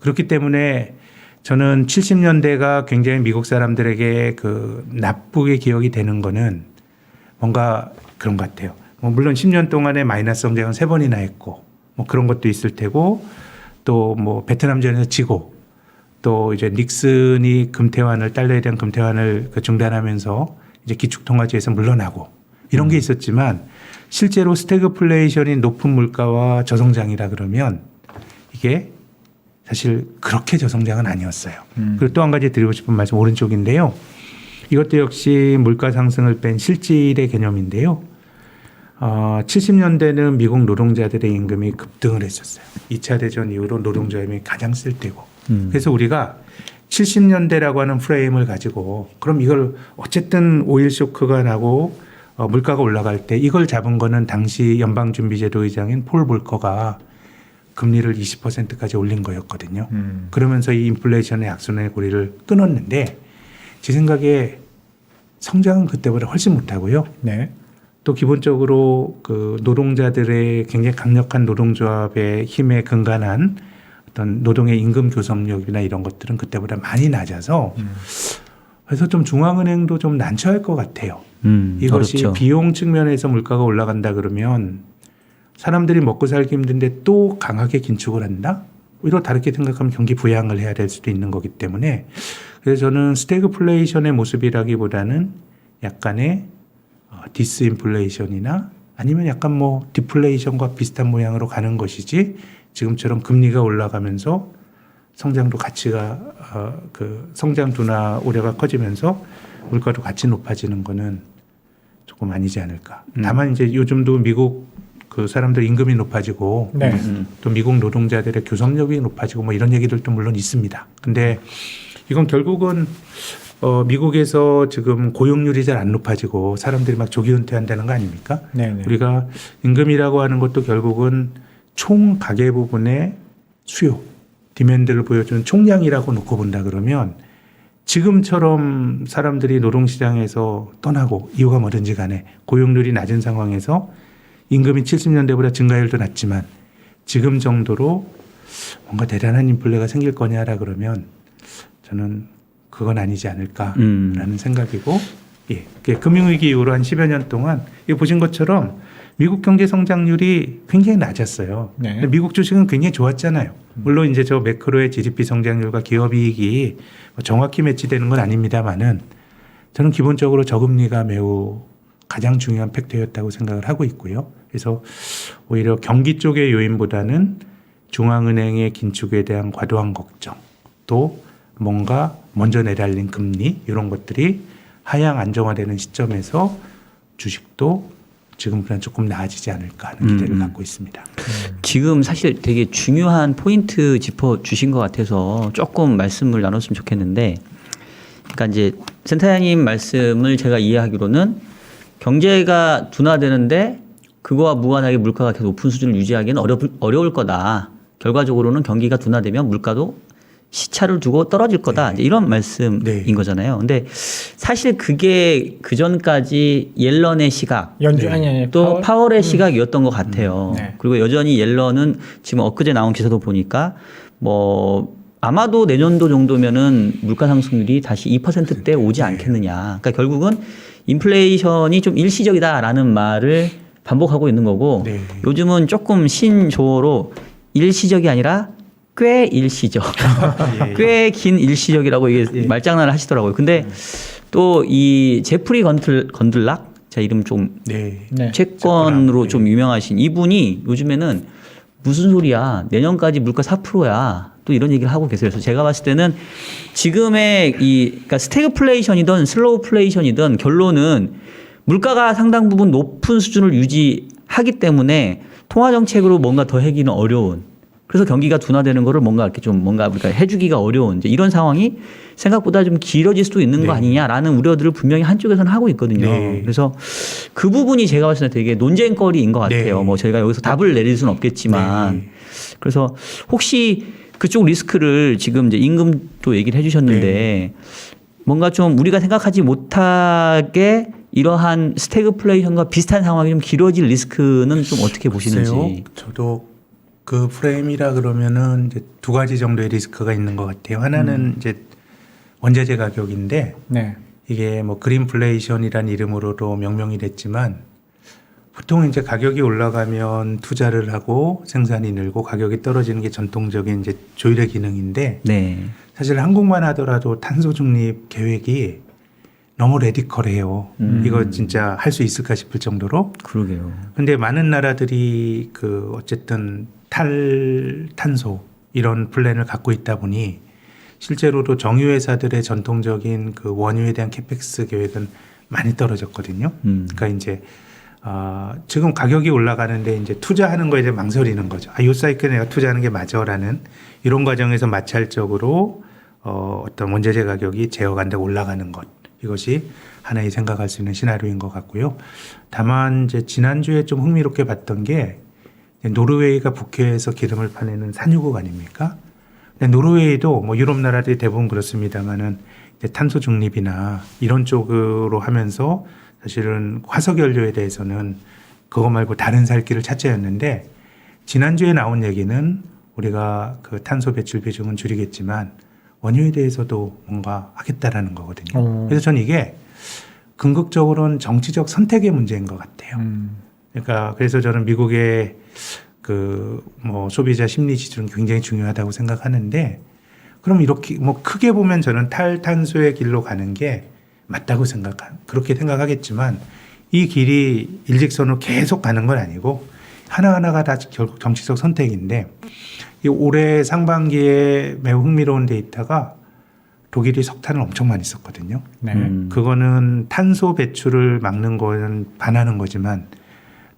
그렇기 때문에 저는 70년대가 굉장히 미국 사람들에게 그 나쁘게 기억이 되는 거는 뭔가 그런 것 같아요. 뭐 물론 10년 동안의 마이너스 성장은 3번이나 했고 뭐 그런 것도 있을 테고 또 뭐 베트남전에서 지고 또 이제 닉슨이 금태환을 달러에 대한 금태환을 중단하면서 이제 기축통화제에서 물러나고 이런 게 있었지만 실제로 스태그플레이션이 높은 물가와 저성장이라 그러면 이게 사실 그렇게 저성장은 아니었어요. 그리고 또 한 가지 드리고 싶은 말씀 오른쪽인데요. 이것도 역시 물가 상승을 뺀 실질의 개념인데요. 70년대는 미국 노동자들의 임금이 급등을 했었어요. 2차 대전 이후로 노동자 임금이 가장 쓸 때고. 그래서 우리가 70년대라고 하는 프레임을 가지고 그럼 이걸 어쨌든 오일 쇼크가 나고 물가가 올라갈 때 이걸 잡은 거는 당시 연방준비제도 의장인 폴 볼커가 금리를 20%까지 올린 거였거든요. 그러면서 이 인플레이션의 악순환의 고리를 끊었는데 제 생각에 성장은 그때보다 훨씬 못하고요. 네. 또 기본적으로 그 노동자들의 굉장히 강력한 노동조합의 힘에 근간한 어떤 노동의 임금 교섭력이나 이런 것들은 그때보다 많이 낮아서 그래서 좀 중앙은행도 좀 난처할 것 같아요. 이것이 어렵죠. 비용 측면에서 물가가 올라간다 그러면 사람들이 먹고 살기 힘든데 또 강하게 긴축을 한다? 오히려 다르게 생각하면 경기 부양을 해야 될 수도 있는 거기 때문에 그래서 저는 스태그플레이션의 모습이라기보다는 약간의 디스인플레이션이나 아니면 약간 뭐 디플레이션과 비슷한 모양으로 가는 것이지 지금처럼 금리가 올라가면서 성장도 가치가 그 성장 둔화 우려가 커지면서 물가도 같이 높아지는 거는 조금 아니지 않을까. 다만 이제 요즘도 미국 그 사람들 임금이 높아지고 네. 또 미국 노동자들의 교섭력이 높아지고 뭐 이런 얘기들도 물론 있습니다. 근데 이건 결국은 미국에서 지금 고용률이 잘 안 높아지고 사람들이 막 조기 은퇴한다는 거 아닙니까? 네. 우리가 임금이라고 하는 것도 결국은 총 가계 부분의 수요, 디맨드를 보여주는 총량이라고 놓고 본다 그러면 지금처럼 사람들이 노동시장에서 떠나고 이유가 뭐든지 간에 고용률이 낮은 상황에서 임금이 70년대보다 증가율도 낮지만 지금 정도로 뭔가 대단한 인플레가 생길 거냐라 그러면 저는 그건 아니지 않을까라는 생각이고, 예, 금융위기 이후로 한 10여 년 동안 이거 보신 것처럼 미국 경제 성장률이 굉장히 낮았어요. 네. 근데 미국 주식은 굉장히 좋았잖아요. 물론 이제 저 매크로의 GDP 성장률과 기업이익이 정확히 매치되는 건 아닙니다만은 저는 기본적으로 저금리가 매우 가장 중요한 팩터였다고 생각을 하고 있고요. 그래서 오히려 경기 쪽의 요인보다는 중앙은행의 긴축에 대한 과도한 걱정, 또 뭔가 먼저 내달린 금리 이런 것들이 하향 안정화되는 시점에서 주식도 지금보다는 조금 나아지지 않을까 하는 기대를 갖고 있습니다. 지금 사실 되게 중요한 포인트 짚어 주신 것 같아서 조금 말씀을 나눴으면 좋겠는데, 그러니까 이제 센터장님 말씀을 제가 이해하기로는 경제가 둔화되는데 그거와 무관하게 물가가 계속 높은 수준을 유지하기는 어려울 거다. 결과적으로는 경기가 둔화되면 물가도 시차를 두고 떨어질 거다. 이제 이런 말씀인 네. 거잖아요. 근데 사실 그게 그 전까지 옐런의 시각, 아니 또 파월의 시각이었던 것 같아요. 네. 그리고 여전히 옐런은 지금 엊그제 나온 기사도 보니까 뭐 아마도 내년도 정도면은 물가 상승률이 다시 2%대 오지 않겠느냐. 그러니까 결국은 인플레이션이 좀 일시적이다라는 말을 반복하고 있는 거고, 네. 요즘은 조금 신조어로 일시적이 아니라 꽤 일시적, 예. 꽤 긴 일시적이라고 이게 말장난을 하시더라고요. 근데 또 이 제프리 건들락, 제 이름 좀 네. 네. 채권으로 네. 좀 유명하신 이분이 요즘에는 무슨 소리야, 내년까지 물가 4%야, 또 이런 얘기를 하고 계세요. 그래서 제가 봤을 때는 지금의 그러니까 스태그플레이션이든 슬로우플레이션이든 결론은 물가가 상당 부분 높은 수준을 유지하기 때문에 통화 정책으로 뭔가 더 하기는 어려운, 그래서 경기가 둔화되는 거를 뭔가 이렇게 좀 뭔가 우리가 해주기가 어려운 이제 이런 상황이 생각보다 좀 길어질 수도 있는 거 아니냐라는 우려들을 분명히 한쪽에서는 하고 있거든요. 네. 그래서 그 부분이 제가 봤을 때 되게 논쟁거리인 것 같아요. 네. 뭐 저희가 여기서 답을 내릴 수는 없겠지만, 네. 그래서 혹시 그쪽 리스크를 지금 이제 임금도 얘기를 해주셨는데 뭔가 좀 우리가 생각하지 못하게 이러한 스태그플레이션과 비슷한 상황이 좀 길어질 리스크는 좀 어떻게 보시는지. 글쎄요. 저도 그 프레임이라 그러면은 이제 두 가지 정도의 리스크가 있는 것 같아요. 하나는 이제 원자재 가격인데 네. 이게 뭐 그린플레이션이란 이름으로도 명명이 됐지만 보통 이제 가격이 올라가면 투자를 하고 생산이 늘고 가격이 떨어지는 게 전통적인 이제 조율의 기능인데 네. 사실 한국만 하더라도 탄소 중립 계획이 너무 레디컬해요. 이거 진짜 할 수 있을까 싶을 정도로. 그러게요. 근데 많은 나라들이 그 어쨌든 탈탄소 이런 플랜을 갖고 있다 보니 실제로도 정유회사들의 전통적인 그 원유에 대한 캐펙스 계획은 많이 떨어졌거든요. 그러니까 이제 지금 가격이 올라가는데 이제 투자하는 거에 이제 망설이는 거죠. 이 사이클에 내가 투자하는 게 맞아라는 이런 과정에서 마찰적으로 어떤 원자재 가격이 제어간다고 올라가는 것. 이것이 하나의 생각할 수 있는 시나리오인 것 같고요. 다만 이제 지난주에 좀 흥미롭게 봤던 게 노르웨이가 북해에서 기름을 파내는 산유국 아닙니까? 근데 노르웨이도 뭐 유럽 나라들이 대부분 그렇습니다만은 탄소 중립이나 이런 쪽으로 하면서 사실은 화석 연료에 대해서는 그거 말고 다른 살 길을 찾자였는데 지난주에 나온 얘기는 우리가 그 탄소 배출 비중은 줄이겠지만 원유에 대해서도 뭔가 하겠다라는 거거든요. 그래서 저는 이게 궁극적으로는 정치적 선택의 문제인 것 같아요. 그러니까 그래서 저는 미국의 그 뭐 소비자 심리 지수는 굉장히 중요하다고 생각하는데 그럼 이렇게 뭐 크게 보면 저는 탈탄소의 길로 가는 게 맞다고 그렇게 생각하겠지만 이 길이 일직선으로 계속 가는 건 아니고 하나하나가 다 결국 정치적 선택인데 이 올해 상반기에 매우 흥미로운 데이터가 독일이 석탄을 엄청 많이 썼거든요. 네. 그거는 탄소 배출을 막는 거는 반하는 거지만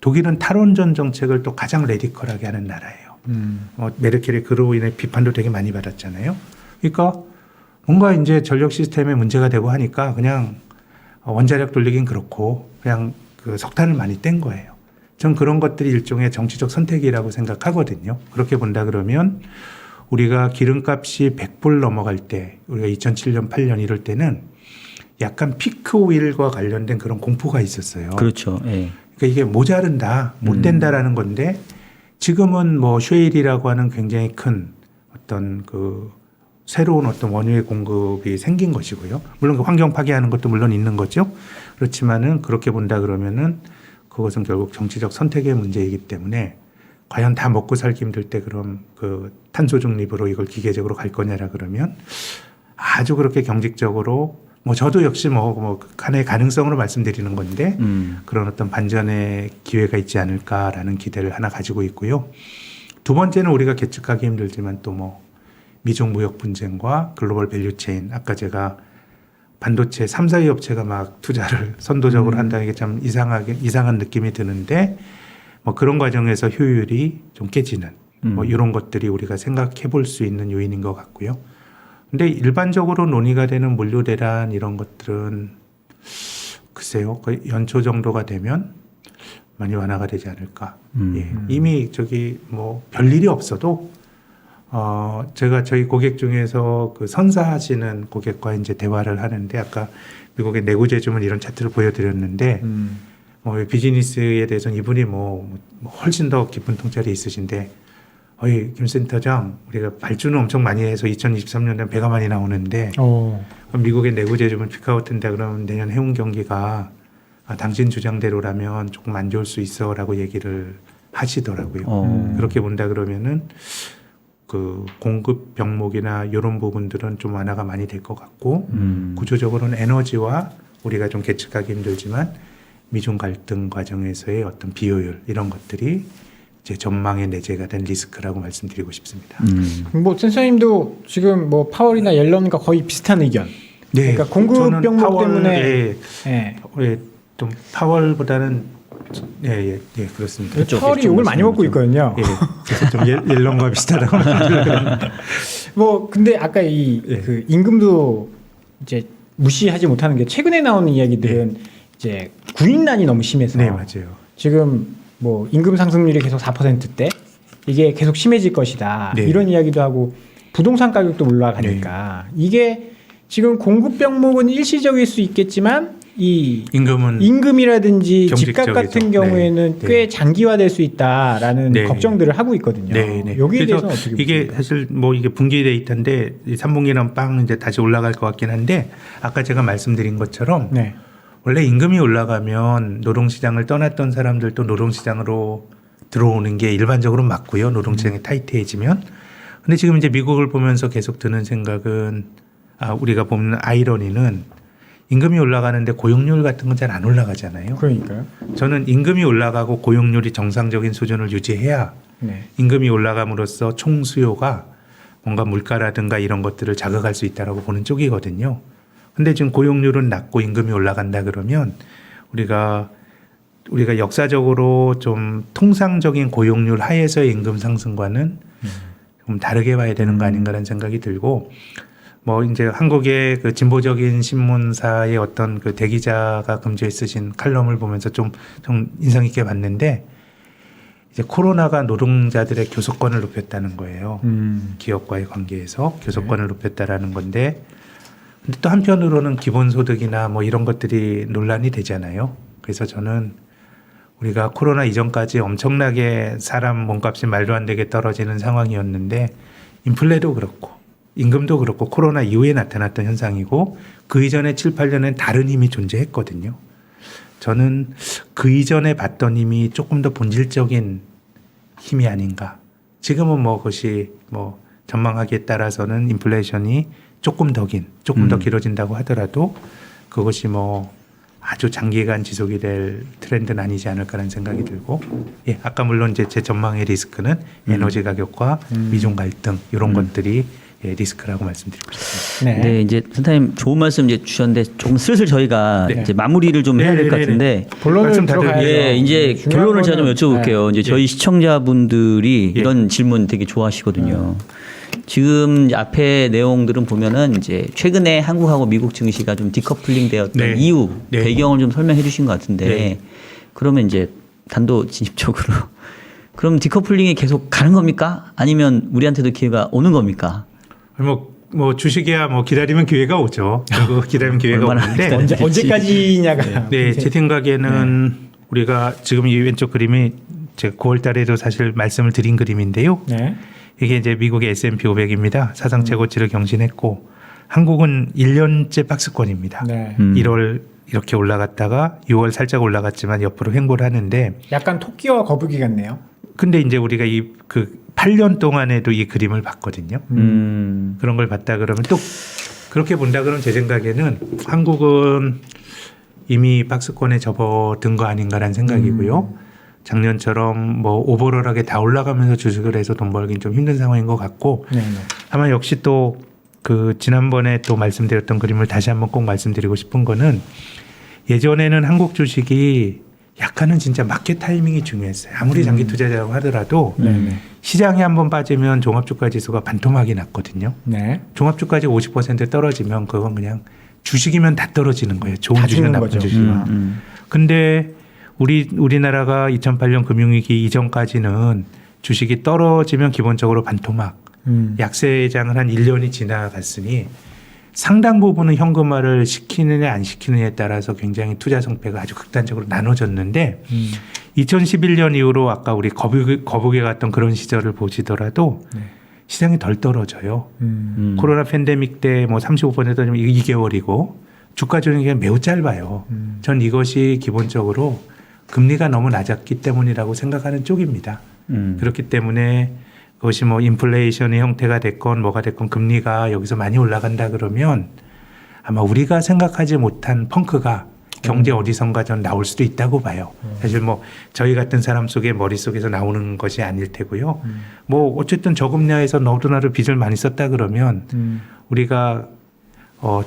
독일은 탈원전 정책을 또 가장 레디컬하게 하는 나라예요. 메르켈이 그로 인해 비판도 되게 많이 받았잖아요. 그러니까 뭔가 이제 전력 시스템에 문제가 되고 하니까 그냥 원자력 돌리긴 그렇고 그냥 그 석탄을 많이 뗀 거예요. 전 그런 것들이 일종의 정치적 선택이라고 생각하거든요. 그렇게 본다 그러면 우리가 기름값이 100불 넘어갈 때 우리가 2007년, 8년 이럴 때는 약간 피크 오일과 관련된 그런 공포가 있었어요. 그렇죠. 예. 그러니까 이게 모자른다, 못 된다라는 건데 지금은 뭐 쉐일이라고 하는 굉장히 큰 어떤 그 새로운 어떤 원유의 공급이 생긴 것이고요. 물론 그 환경 파괴하는 것도 물론 있는 거죠. 그렇지만은 그렇게 본다 그러면은 그것은 결국 정치적 선택의 문제이기 때문에 과연 다 먹고 살기 힘들 때 그럼 그 탄소 중립으로 이걸 기계적으로 갈 거냐라 그러면 아주 그렇게 경직적으로 뭐 저도 역시 뭐 하나의 가능성으로 말씀드리는 건데 그런 어떤 반전의 기회가 있지 않을까라는 기대를 하나 가지고 있고요. 두 번째는 우리가 계측하기 힘들지만 또 뭐 미중 무역 분쟁과 글로벌 밸류체인 아까 제가 반도체 3, 4위 업체가 막 투자를 선도적으로 한다는 게 참 이상한 느낌이 드는데 뭐 그런 과정에서 효율이 좀 깨지는 뭐 이런 것들이 우리가 생각해 볼 수 있는 요인인 것 같고요. 근데 일반적으로 논의가 되는 물류 대란 이런 것들은 글쎄요, 거의 연초 정도가 되면 많이 완화가 되지 않을까. 예. 이미 저기 뭐 별일이 없어도 제가 저희 고객 중에서 그 선사하시는 고객과 이제 대화를 하는데 아까 미국의 내구 제주문 이런 차트를 보여드렸는데 비즈니스에 대해서는 이분이 뭐 훨씬 더 깊은 통찰이 있으신데 김 센터장 우리가 발주는 엄청 많이 해서 2023년에 배가 많이 나오는데 미국의 내구 제주문 피크아웃된다 그러면 내년 해운 경기가 당신 주장대로라면 조금 안 좋을 수 있어라고 얘기를 하시더라고요. 그렇게 본다 그러면은 그 공급 병목이나 이런 부분들은 좀 완화가 많이 될 것 같고 구조적으로는 에너지와 우리가 좀 계측하기 힘들지만 미중 갈등 과정에서의 어떤 비효율 이런 것들이 제 전망의 내재가 된 리스크라고 말씀드리고 싶습니다. 뭐 센서님도 지금 뭐 파월이나 옐런과 거의 비슷한 의견. 네, 그러니까 공급 병목 때문에 좀 파월보다는 예, 그렇습니다. 그렇죠. 파월이 욕을 많이 먹고 있거든요. 예, 그래서 좀 옐런과 비슷하다고 말씀드렸는데. 뭐 근데 아까 그 임금도 이제 무시하지 못하는 게 최근에 나오는 이야기들은 이제 군인난이 너무 심해서 네, 맞아요. 지금 뭐 임금 상승률이 계속 4%대 이게 계속 심해질 것이다. 네. 이런 이야기도 하고 부동산 가격도 올라가니까 이게 지금 공급 병목은 일시적일 수 있겠지만 이 임금이라든지 집값 같은 경우에는 꽤 장기화될 수 있다라는 걱정들을 하고 있거든요. 여기에 대해서는 어떻게 보세요? 이게 사실 뭐 이게 분기 데이터인데 3분기는 빵 이제 다시 올라갈 것 같긴 한데 아까 제가 말씀드린 것처럼 원래 임금이 올라가면 노동시장을 떠났던 사람들도 노동시장으로 들어오는 게 일반적으로 맞고요. 노동시장이 타이트해지면. 근데 지금 이제 미국을 보면서 계속 드는 생각은 우리가 보는 아이러니는 임금이 올라가는데 고용률 같은 건 잘 안 올라가잖아요. 그러니까요. 저는 임금이 올라가고 고용률이 정상적인 수준을 유지해야 임금이 올라감으로써 총수요가 뭔가 물가라든가 이런 것들을 자극할 수 있다라고 보는 쪽이거든요. 근데 지금 고용률은 낮고 임금이 올라간다 그러면 우리가 역사적으로 좀 통상적인 고용률 하에서의 임금 상승과는 좀 다르게 봐야 되는 거 아닌가라는 생각이 들고 뭐 이제 한국의 그 진보적인 신문사의 어떤 그 대기자가 금주에 쓰신 칼럼을 보면서 좀 인상 깊게 봤는데 이제 코로나가 노동자들의 교섭권을 높였다는 거예요. 기업과의 관계에서 교섭권을 높였다라는 건데 근데 또 한편으로는 기본소득이나 뭐 이런 것들이 논란이 되잖아요. 그래서 저는 우리가 코로나 이전까지 엄청나게 사람 몸값이 말도 안 되게 떨어지는 상황이었는데 인플레도 그렇고 임금도 그렇고 코로나 이후에 나타났던 현상이고 그 이전에 7, 8년엔 다른 힘이 존재했거든요. 저는 그 이전에 봤던 힘이 조금 더 본질적인 힘이 아닌가. 지금은 뭐 그것이 뭐 전망하기에 따라서는 인플레이션이 조금 더 길어진다고 하더라도 그것이 뭐 아주 장기간 지속이 될 트렌드는 아니지 않을까라는 생각이 들고 아까 물론 이제 제 전망의 리스크는 에너지 가격과 미중 갈등 이런 것들이 예, 리스크라고 말씀드리고 싶습니다. 네. 네, 이제 센터님 좋은 말씀 이제 주셨는데 조금 슬슬 저희가 네. 이제 마무리를 좀 해야 될 것 같은데. 본론을 말씀 다 들어가야죠. 예, 이제 중요한 결론을 제가 좀 거는, 여쭤볼게요. 이제 저희 시청자분들이 예. 이런 질문 되게 좋아하시거든요. 지금 이제 앞에 내용들은 보면은 이제 최근에 한국하고 미국 증시가 좀 디커플링 되었던 네. 이유, 네. 배경을 좀 설명해 주신 것 같은데 네. 그러면 이제 단도 진입적으로 그럼 디커플링이 계속 가는 겁니까? 아니면 우리한테도 기회가 오는 겁니까? 뭐 주식이야 뭐 기다리면 기회가 오죠. 그리고 기다리면 기회가 얼마나 오는데 언제까지냐가 네, 제 생각에는 우리가 지금 이 왼쪽 그림이 제가 9월 달에도 사실 말씀을 드린 그림인데요. 네. 이게 이제 미국의 S&P 500입니다. 사상 최고치를 경신했고 한국은 1년째 박스권입니다. 네. 1월 이렇게 올라갔다가 6월 살짝 올라갔지만 옆으로 횡보를 하는데 약간 토끼와 거북이 같네요. 근데 이제 우리가 이 그 8년 동안에도 이 그림을 봤거든요. 그런 걸 봤다 그러면 또 그렇게 본다 그러면 제 생각에는 한국은 이미 박스권에 접어든 거 아닌가라는 생각이고요. 작년처럼 뭐 오버롤하게 다 올라가면서 주식을 해서 돈 벌긴 좀 힘든 상황인 것 같고 네. 네. 다만 역시 또 그 지난번에 또 말씀드렸던 그림을 다시 한번 꼭 말씀드리고 싶은 거는 예전에는 한국 주식이 약간은 진짜 마켓 타이밍이 중요했어요. 아무리 장기 투자자라고 하더라도 네. 시장이 한번 빠지면 종합주가 지수가 반토막이 났거든요. 네. 종합주가지 50% 떨어지면 그건 그냥 주식이면 다 떨어지는 거예요. 좋은 다 주식은 죽는 나쁜 거죠. 주식은. 근데 우리나라가 2008년 금융위기 이전까지는 주식이 떨어지면 기본적으로 반토막, 약세장을 한 1년이 지나갔으니 상당 부분은 현금화를 시키느냐 안 시키느냐에 따라서 굉장히 투자 성패가 아주 극단적으로 나눠졌는데 2011년 이후로 아까 우리 거북이 갔던 그런 시절을 보시더라도 시장이 덜 떨어져요. 코로나 팬데믹 때 뭐 35%면 2개월이고 주가 조정기간 매우 짧아요. 전 이것이 기본적으로 금리가 너무 낮았기 때문이라고 생각하는 쪽입니다. 그렇기 때문에 그것이 뭐 인플레이션의 형태가 됐건 뭐가 됐건 금리가 여기서 많이 올라간다 그러면 아마 우리가 생각하지 못한 펑크가 경제 어디선가 전 나올 수도 있다고 봐요. 사실 뭐 저희 같은 사람 속에 머릿속에서 나오는 것이 아닐 테고요. 뭐 어쨌든 저금리에서 너도나도 빚을 많이 썼다 그러면 우리가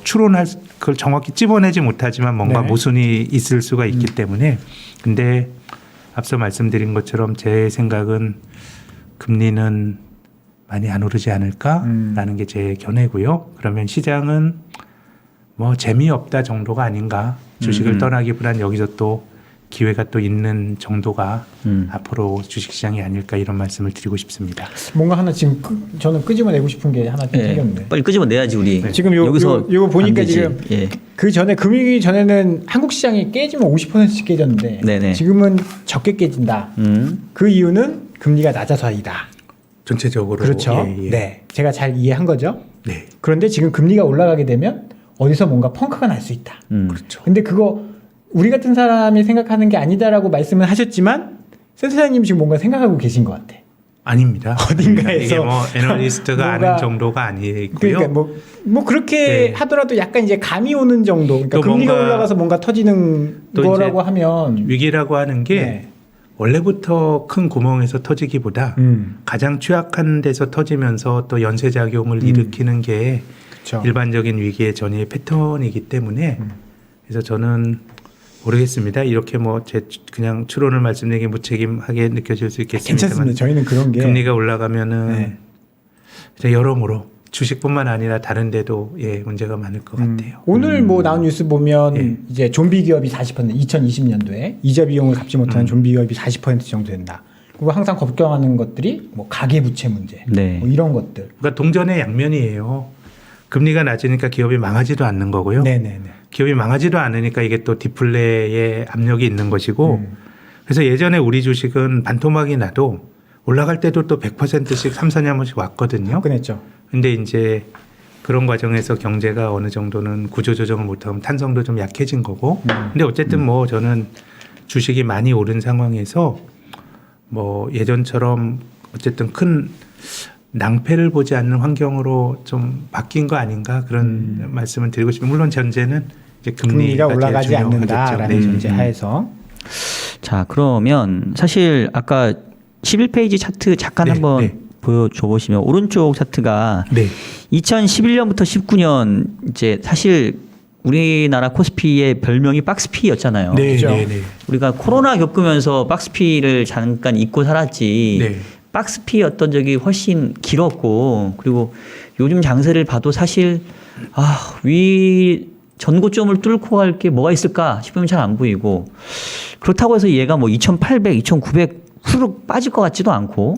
추론할 그걸 정확히 찝어내지 못하지만 뭔가 네. 모순이 있을 수가 있기 때문에 근데 앞서 말씀드린 것처럼 제 생각은 금리는 많이 안 오르지 않을까라는 게 제 견해고요. 그러면 시장은 뭐 재미없다 정도가 아닌가. 주식을 떠나기보단 여기서 또 기회가 또 있는 정도가 앞으로 주식시장이 아닐까 이런 말씀을 드리고 싶습니다. 뭔가 하나 지금 저는 끄집어내고 싶은 게 하나 좀 예, 생겼는데. 빨리 끄집어내야지 우리. 지금 여기서 요거 보니까 안 되지. 지금 예. 그 전에 금융위기 전에는 한국 시장이 깨지면 50%씩 깨졌는데 네네. 지금은 적게 깨진다. 그 이유는 금리가 낮아서이다. 전체적으로 그렇죠. 예, 예. 네, 제가 잘 이해한 거죠. 네. 그런데 지금 금리가 올라가게 되면 어디서 뭔가 펑크가 날 수 있다. 그렇죠. 근데 그거 우리 같은 사람이 생각하는 게 아니다라고 말씀을 하셨지만 센터장님 지금 뭔가 생각하고 계신 것 같아. 아닙니다. 어딘가에서 이게 뭐 애널리스트가 뭔가- 아는 정도가 아니고요. 그러니까 뭐 그렇게 네. 하더라도 약간 이제 감이 오는 정도. 그러니까 또 금리가 뭔가- 올라가서 뭔가 터지는 또 거라고 이제 하면 위기라고 하는 게 네. 원래부터 큰 구멍에서 터지기보다 가장 취약한 데서 터지면서 또 연쇄작용을 일으키는 게 그렇죠. 일반적인 위기의 전이의 패턴이기 때문에 그래서 저는 모르겠습니다. 이렇게 뭐 제 그냥 추론을 말씀드리기 무책임하게 느껴질 수 있겠습니다만 괜찮습니다. 저희는 그런 게 금리가 올라가면은 네. 이제 여러모로 주식뿐만 아니라 다른 데도 예 문제가 많을 것 같아요. 오늘 뭐 나온 뉴스 보면 예. 이제 좀비 기업이 40% 2020년도에 이자 비용을 갚지 못하는 좀비 기업이 40% 정도 된다. 그리고 항상 걱정하는 것들이 뭐 가계 부채 문제, 네. 뭐 이런 것들. 그러니까 동전의 양면이에요. 금리가 낮으니까 기업이 망하지도 않는 거고요. 네네네. 기업이 망하지도 않으니까 이게 또 디플레의 압력이 있는 것이고 그래서 예전에 우리 주식은 반토막이 나도 올라갈 때도 또 100%씩 3, 4년 한 번씩 왔거든요. 화끈했죠. 근데 이제 그런 과정에서 경제가 어느 정도는 구조조정을 못하면 탄성도 좀 약해진 거고 근데 어쨌든 뭐 저는 주식이 많이 오른 상황에서 뭐 예전처럼 어쨌든 큰 낭패를 보지 않는 환경으로 좀 바뀐 거 아닌가 그런 말씀을 드리고 싶습니다. 물론 전제는 이제 금리가 올라가지 제일 않는다라는 중요하겠죠. 전제 하에서 자, 그러면 사실 아까 11페이지 차트 잠깐 네, 한번 네. 보여줘 보시면 오른쪽 차트가 네. 2011년부터 19년 이제 사실 우리나라 코스피의 별명이 박스피였잖아요. 네, 그죠? 네, 네. 우리가 코로나 겪으면서 박스피를 잠깐 잊고 살았지. 네. 박스피였던 적이 훨씬 길었고 그리고 요즘 장세를 봐도 사실 위 전고점을 뚫고 갈 게 뭐가 있을까 싶으면 잘 안 보이고 그렇다고 해서 얘가 뭐 2,800, 2,900 후룩 빠질 것 같지도 않고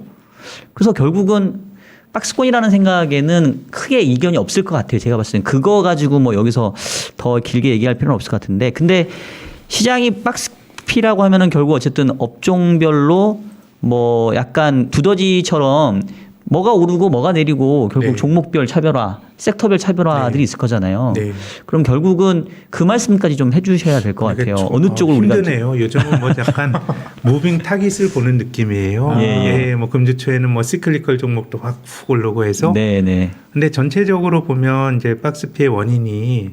그래서 결국은 박스권이라는 생각에는 크게 이견이 없을 것 같아요. 제가 봤을 땐 그거 가지고 뭐 여기서 더 길게 얘기할 필요는 없을 것 같은데 근데 시장이 박스피라고 하면은 결국 어쨌든 업종별로 뭐 약간 두더지처럼 뭐가 오르고 뭐가 내리고 결국 네. 종목별 차별화, 섹터별 차별화들이 네. 있을 거잖아요. 네. 그럼 결국은 그 말씀까지 좀 해주셔야 될 것 같아요. 그러니까 어느 쪽을 우리가 힘드네요. 요즘은 뭐 약간 무빙 타깃을 보는 느낌이에요. 예. 뭐 금주 초에는 뭐 시클리컬 종목도 확 훅 오르고 해서. 네네. 근데 전체적으로 보면 이제 박스피의 원인이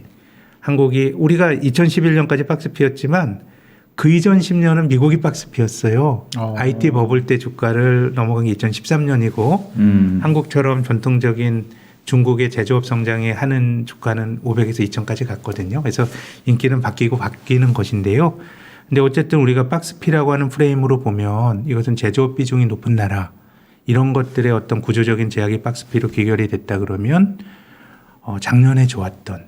한국이 우리가 2011년까지 박스피였지만 그 이전 10년은 미국이 박스피였어요. IT 버블 때 주가를 넘어간 게 2013년이고 한국처럼 전통적인 중국의 제조업 성장에 하는 주가는 500에서 2000까지 갔거든요. 그래서 인기는 바뀌는 것인데요. 근데 어쨌든 우리가 박스피라고 하는 프레임으로 보면 이것은 제조업 비중이 높은 나라 이런 것들의 어떤 구조적인 제약이 박스피로 귀결이 됐다 그러면 작년에 좋았던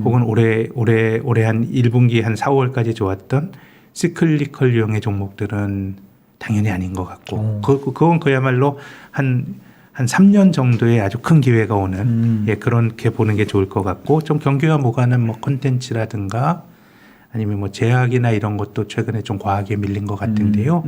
혹은 올해 한 1분기 한 4, 5월까지 좋았던 시클리컬 유형의 종목들은 당연히 아닌 것 같고 그건 그야말로 한 3년 정도의 아주 큰 기회가 오는 그렇게 보는 게 좋을 것 같고 좀 경기와 무관한 뭐 콘텐츠라든가 아니면 뭐 제약이나 이런 것도 최근에 좀 과하게 밀린 것 같은데요.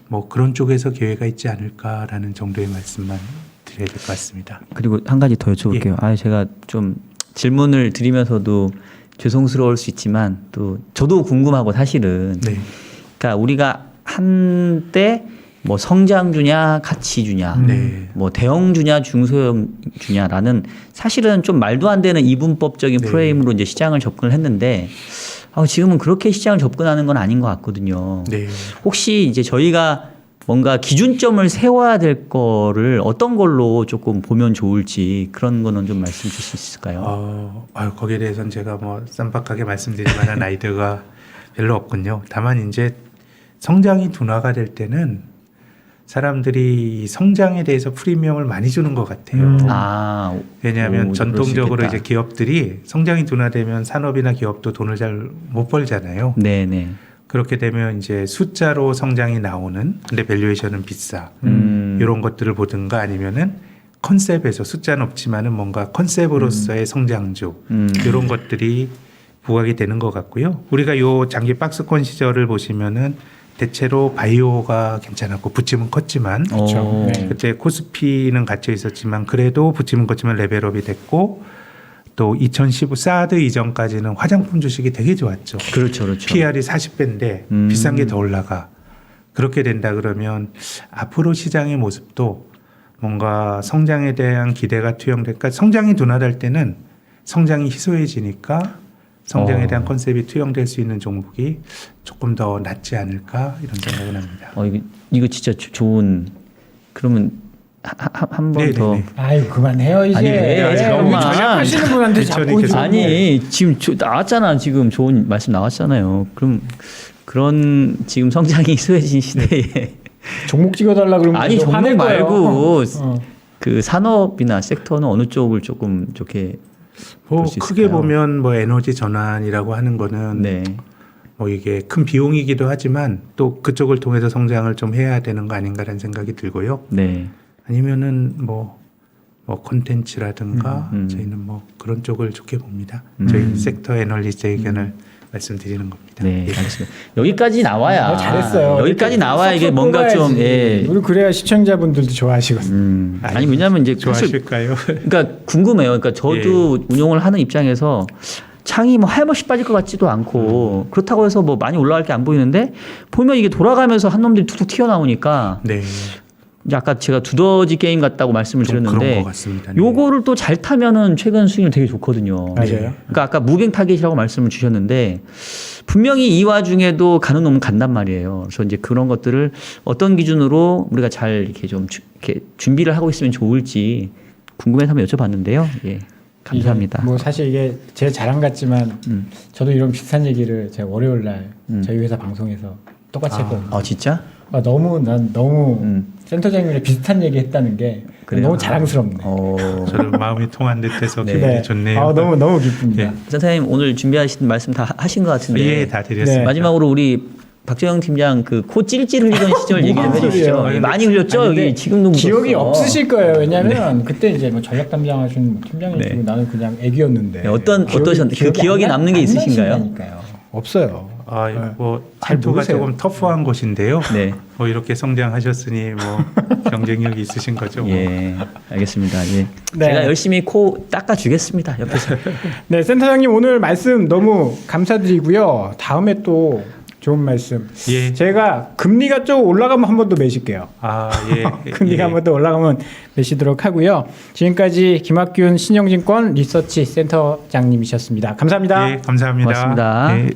뭐 그런 쪽에서 기회가 있지 않을까라는 정도의 말씀만 드려야 될 것 같습니다. 그리고 한 가지 더 여쭤볼게요. 제가 좀 질문을 드리면서도 죄송스러울 수 있지만 또 저도 궁금하고 사실은 네. 그러니까 우리가 한때 뭐 성장주냐 가치주냐 네. 뭐 대형주냐 중소형주냐라는 사실은 좀 말도 안 되는 이분법적인 네. 프레임으로 이제 시장을 접근을 했는데 지금은 그렇게 시장을 접근하는 건 아닌 것 같거든요. 네. 혹시 이제 저희가 뭔가 기준점을 세워야 될 거를 어떤 걸로 조금 보면 좋을지 그런 거는 좀 말씀 주실 수 있을까요? 거기에 대해서는 제가 뭐 쌈박하게 말씀드릴 만한 아이디어가 별로 없군요. 다만 이제 성장이 둔화가 될 때는 사람들이 성장에 대해서 프리미엄을 많이 주는 것 같아요. 왜냐하면 전통적으로 이제 기업들이 성장이 둔화되면 산업이나 기업도 돈을 잘 못 벌잖아요. 네네. 그렇게 되면 이제 숫자로 성장이 나오는 근데 밸류에이션은 비싸 이런 것들을 보든가 아니면은 컨셉에서 숫자는 없지만은 뭔가 컨셉으로서의 성장주 이런 것들이 부각이 되는 것 같고요. 우리가 요 장기 박스권 시절을 보시면은 대체로 바이오가 괜찮았고 부침은 컸지만 그렇죠. 네. 그때 코스피는 갇혀 있었지만 그래도 부침은 컸지만 레벨업이 됐고 또 2015 사드 이전까지는 화장품 주식이 되게 좋았죠. 그렇죠. PR이 40배인데 비싼 게 더 올라가. 그렇게 된다 그러면 앞으로 시장의 모습도 뭔가 성장에 대한 기대가 투영될까? 성장이 둔화될 때는 성장이 희소해지니까 성장에 대한 컨셉이 투영될 수 있는 종목이 조금 더 낫지 않을까 이런 생각을 합니다. 이거 진짜 좋은 그러면 한 번 더. 아유 그만해요 이제. 아니, 왜? 너무 잠깐만. 전략하시는 분한테 자꾸 좀. 아니 지금 나왔잖아. 지금 좋은 말씀 나왔잖아요. 그럼 그런 지금 성장이 희소해진 시대에 종목 찍어달라 그러면 아니 좀 종목 화낼 거예요. 말고 그 산업이나 섹터는 어느 쪽을 조금 좋게 뭐 볼 수 크게 있을까요? 보면 뭐 에너지 전환이라고 하는 거는 네. 뭐 이게 큰 비용이기도 하지만 또 그쪽을 통해서 성장을 좀 해야 되는 거 아닌가라는 생각이 들고요. 네. 아니면은 뭐 콘텐츠라든가 저희는 뭐 그런 쪽을 좋게 봅니다. 저희 섹터 애널리스트 의견을 말씀드리는 겁니다. 네, 예. 알겠습니다. 여기까지 나와야 잘했어요. 여기까지 나와야 이게 뭔가 좀 우리 그래야 시청자분들도 좋아하시거든요. 아니 왜냐면 이제 사실 좋아하실까요? 그러니까 궁금해요. 그러니까 저도 운용을 하는 입장에서 창이 뭐 하염없이 빠질 것 같지도 않고 그렇다고 해서 뭐 많이 올라갈 게 안 보이는데 보면 이게 돌아가면서 한 놈들이 툭툭 튀어나오니까 네. 이제 아까 제가 두더지 게임 같다고 말씀을 좀 그런 드렸는데 것 같습니다. 네. 요거를 또 잘 타면은 최근 수익률 되게 좋거든요. 맞아요. 그러니까 아까 무빙 타겟이라고 말씀을 주셨는데 분명히 이 와중에도 가는 놈은 간단 말이에요. 그래서 이제 그런 것들을 어떤 기준으로 우리가 잘 이렇게 좀 이렇게 준비를 하고 있으면 좋을지 궁금해서 한번 여쭤봤는데요. 예. 감사합니다. 뭐 사실 이게 제 자랑 같지만 저도 이런 비슷한 얘기를 제가 월요일 날 저희 회사 방송에서 똑같이 했거든요. 아 진짜? 난 너무 센터장님이랑 비슷한 얘기 했다는 게 그래요? 너무 자랑스럽네. 저를 마음이 통한 듯해서 네. 기분이 좋네요. 아, 너무 기쁩니다. 네. 선생님 오늘 준비하신 말씀 다 하신 것 같은데 예, 다 드렸습니다. 네. 마지막으로 우리 박정영 팀장 그 코 찔찔 흘리던 시절 얘기 좀 해주시죠. 소리예요? 많이 흘렸죠? 아니, 근데 여기 지금도 기억이 묻었어. 없으실 거예요. 왜냐하면 그때 이제 뭐 전략 담당하시는 팀장이시고 네. 나는 그냥 애기였는데. 네, 그 기억이 안 남는 게 안 있으신가요? 나신다니까요. 없어요. 뭐 잘 탈투가 모르세요. 조금 터프한 곳인데요. 네. 뭐 이렇게 성장하셨으니 뭐 경쟁력이 있으신 거죠. 뭐. 예, 알겠습니다. 예. 네. 제가 열심히 코 닦아주겠습니다. 옆에서. 네, 센터장님 오늘 말씀 너무 감사드리고요. 다음에 또 좋은 말씀. 예. 제가 금리가 좀 올라가면 한 번 더 매실게요. 아, 예. 금리가 한 번 더 올라가면 매시도록 하고요. 지금까지 김학균 신영증권 리서치 센터장님이셨습니다. 감사합니다. 예, 감사합니다. 고맙습니다. 예.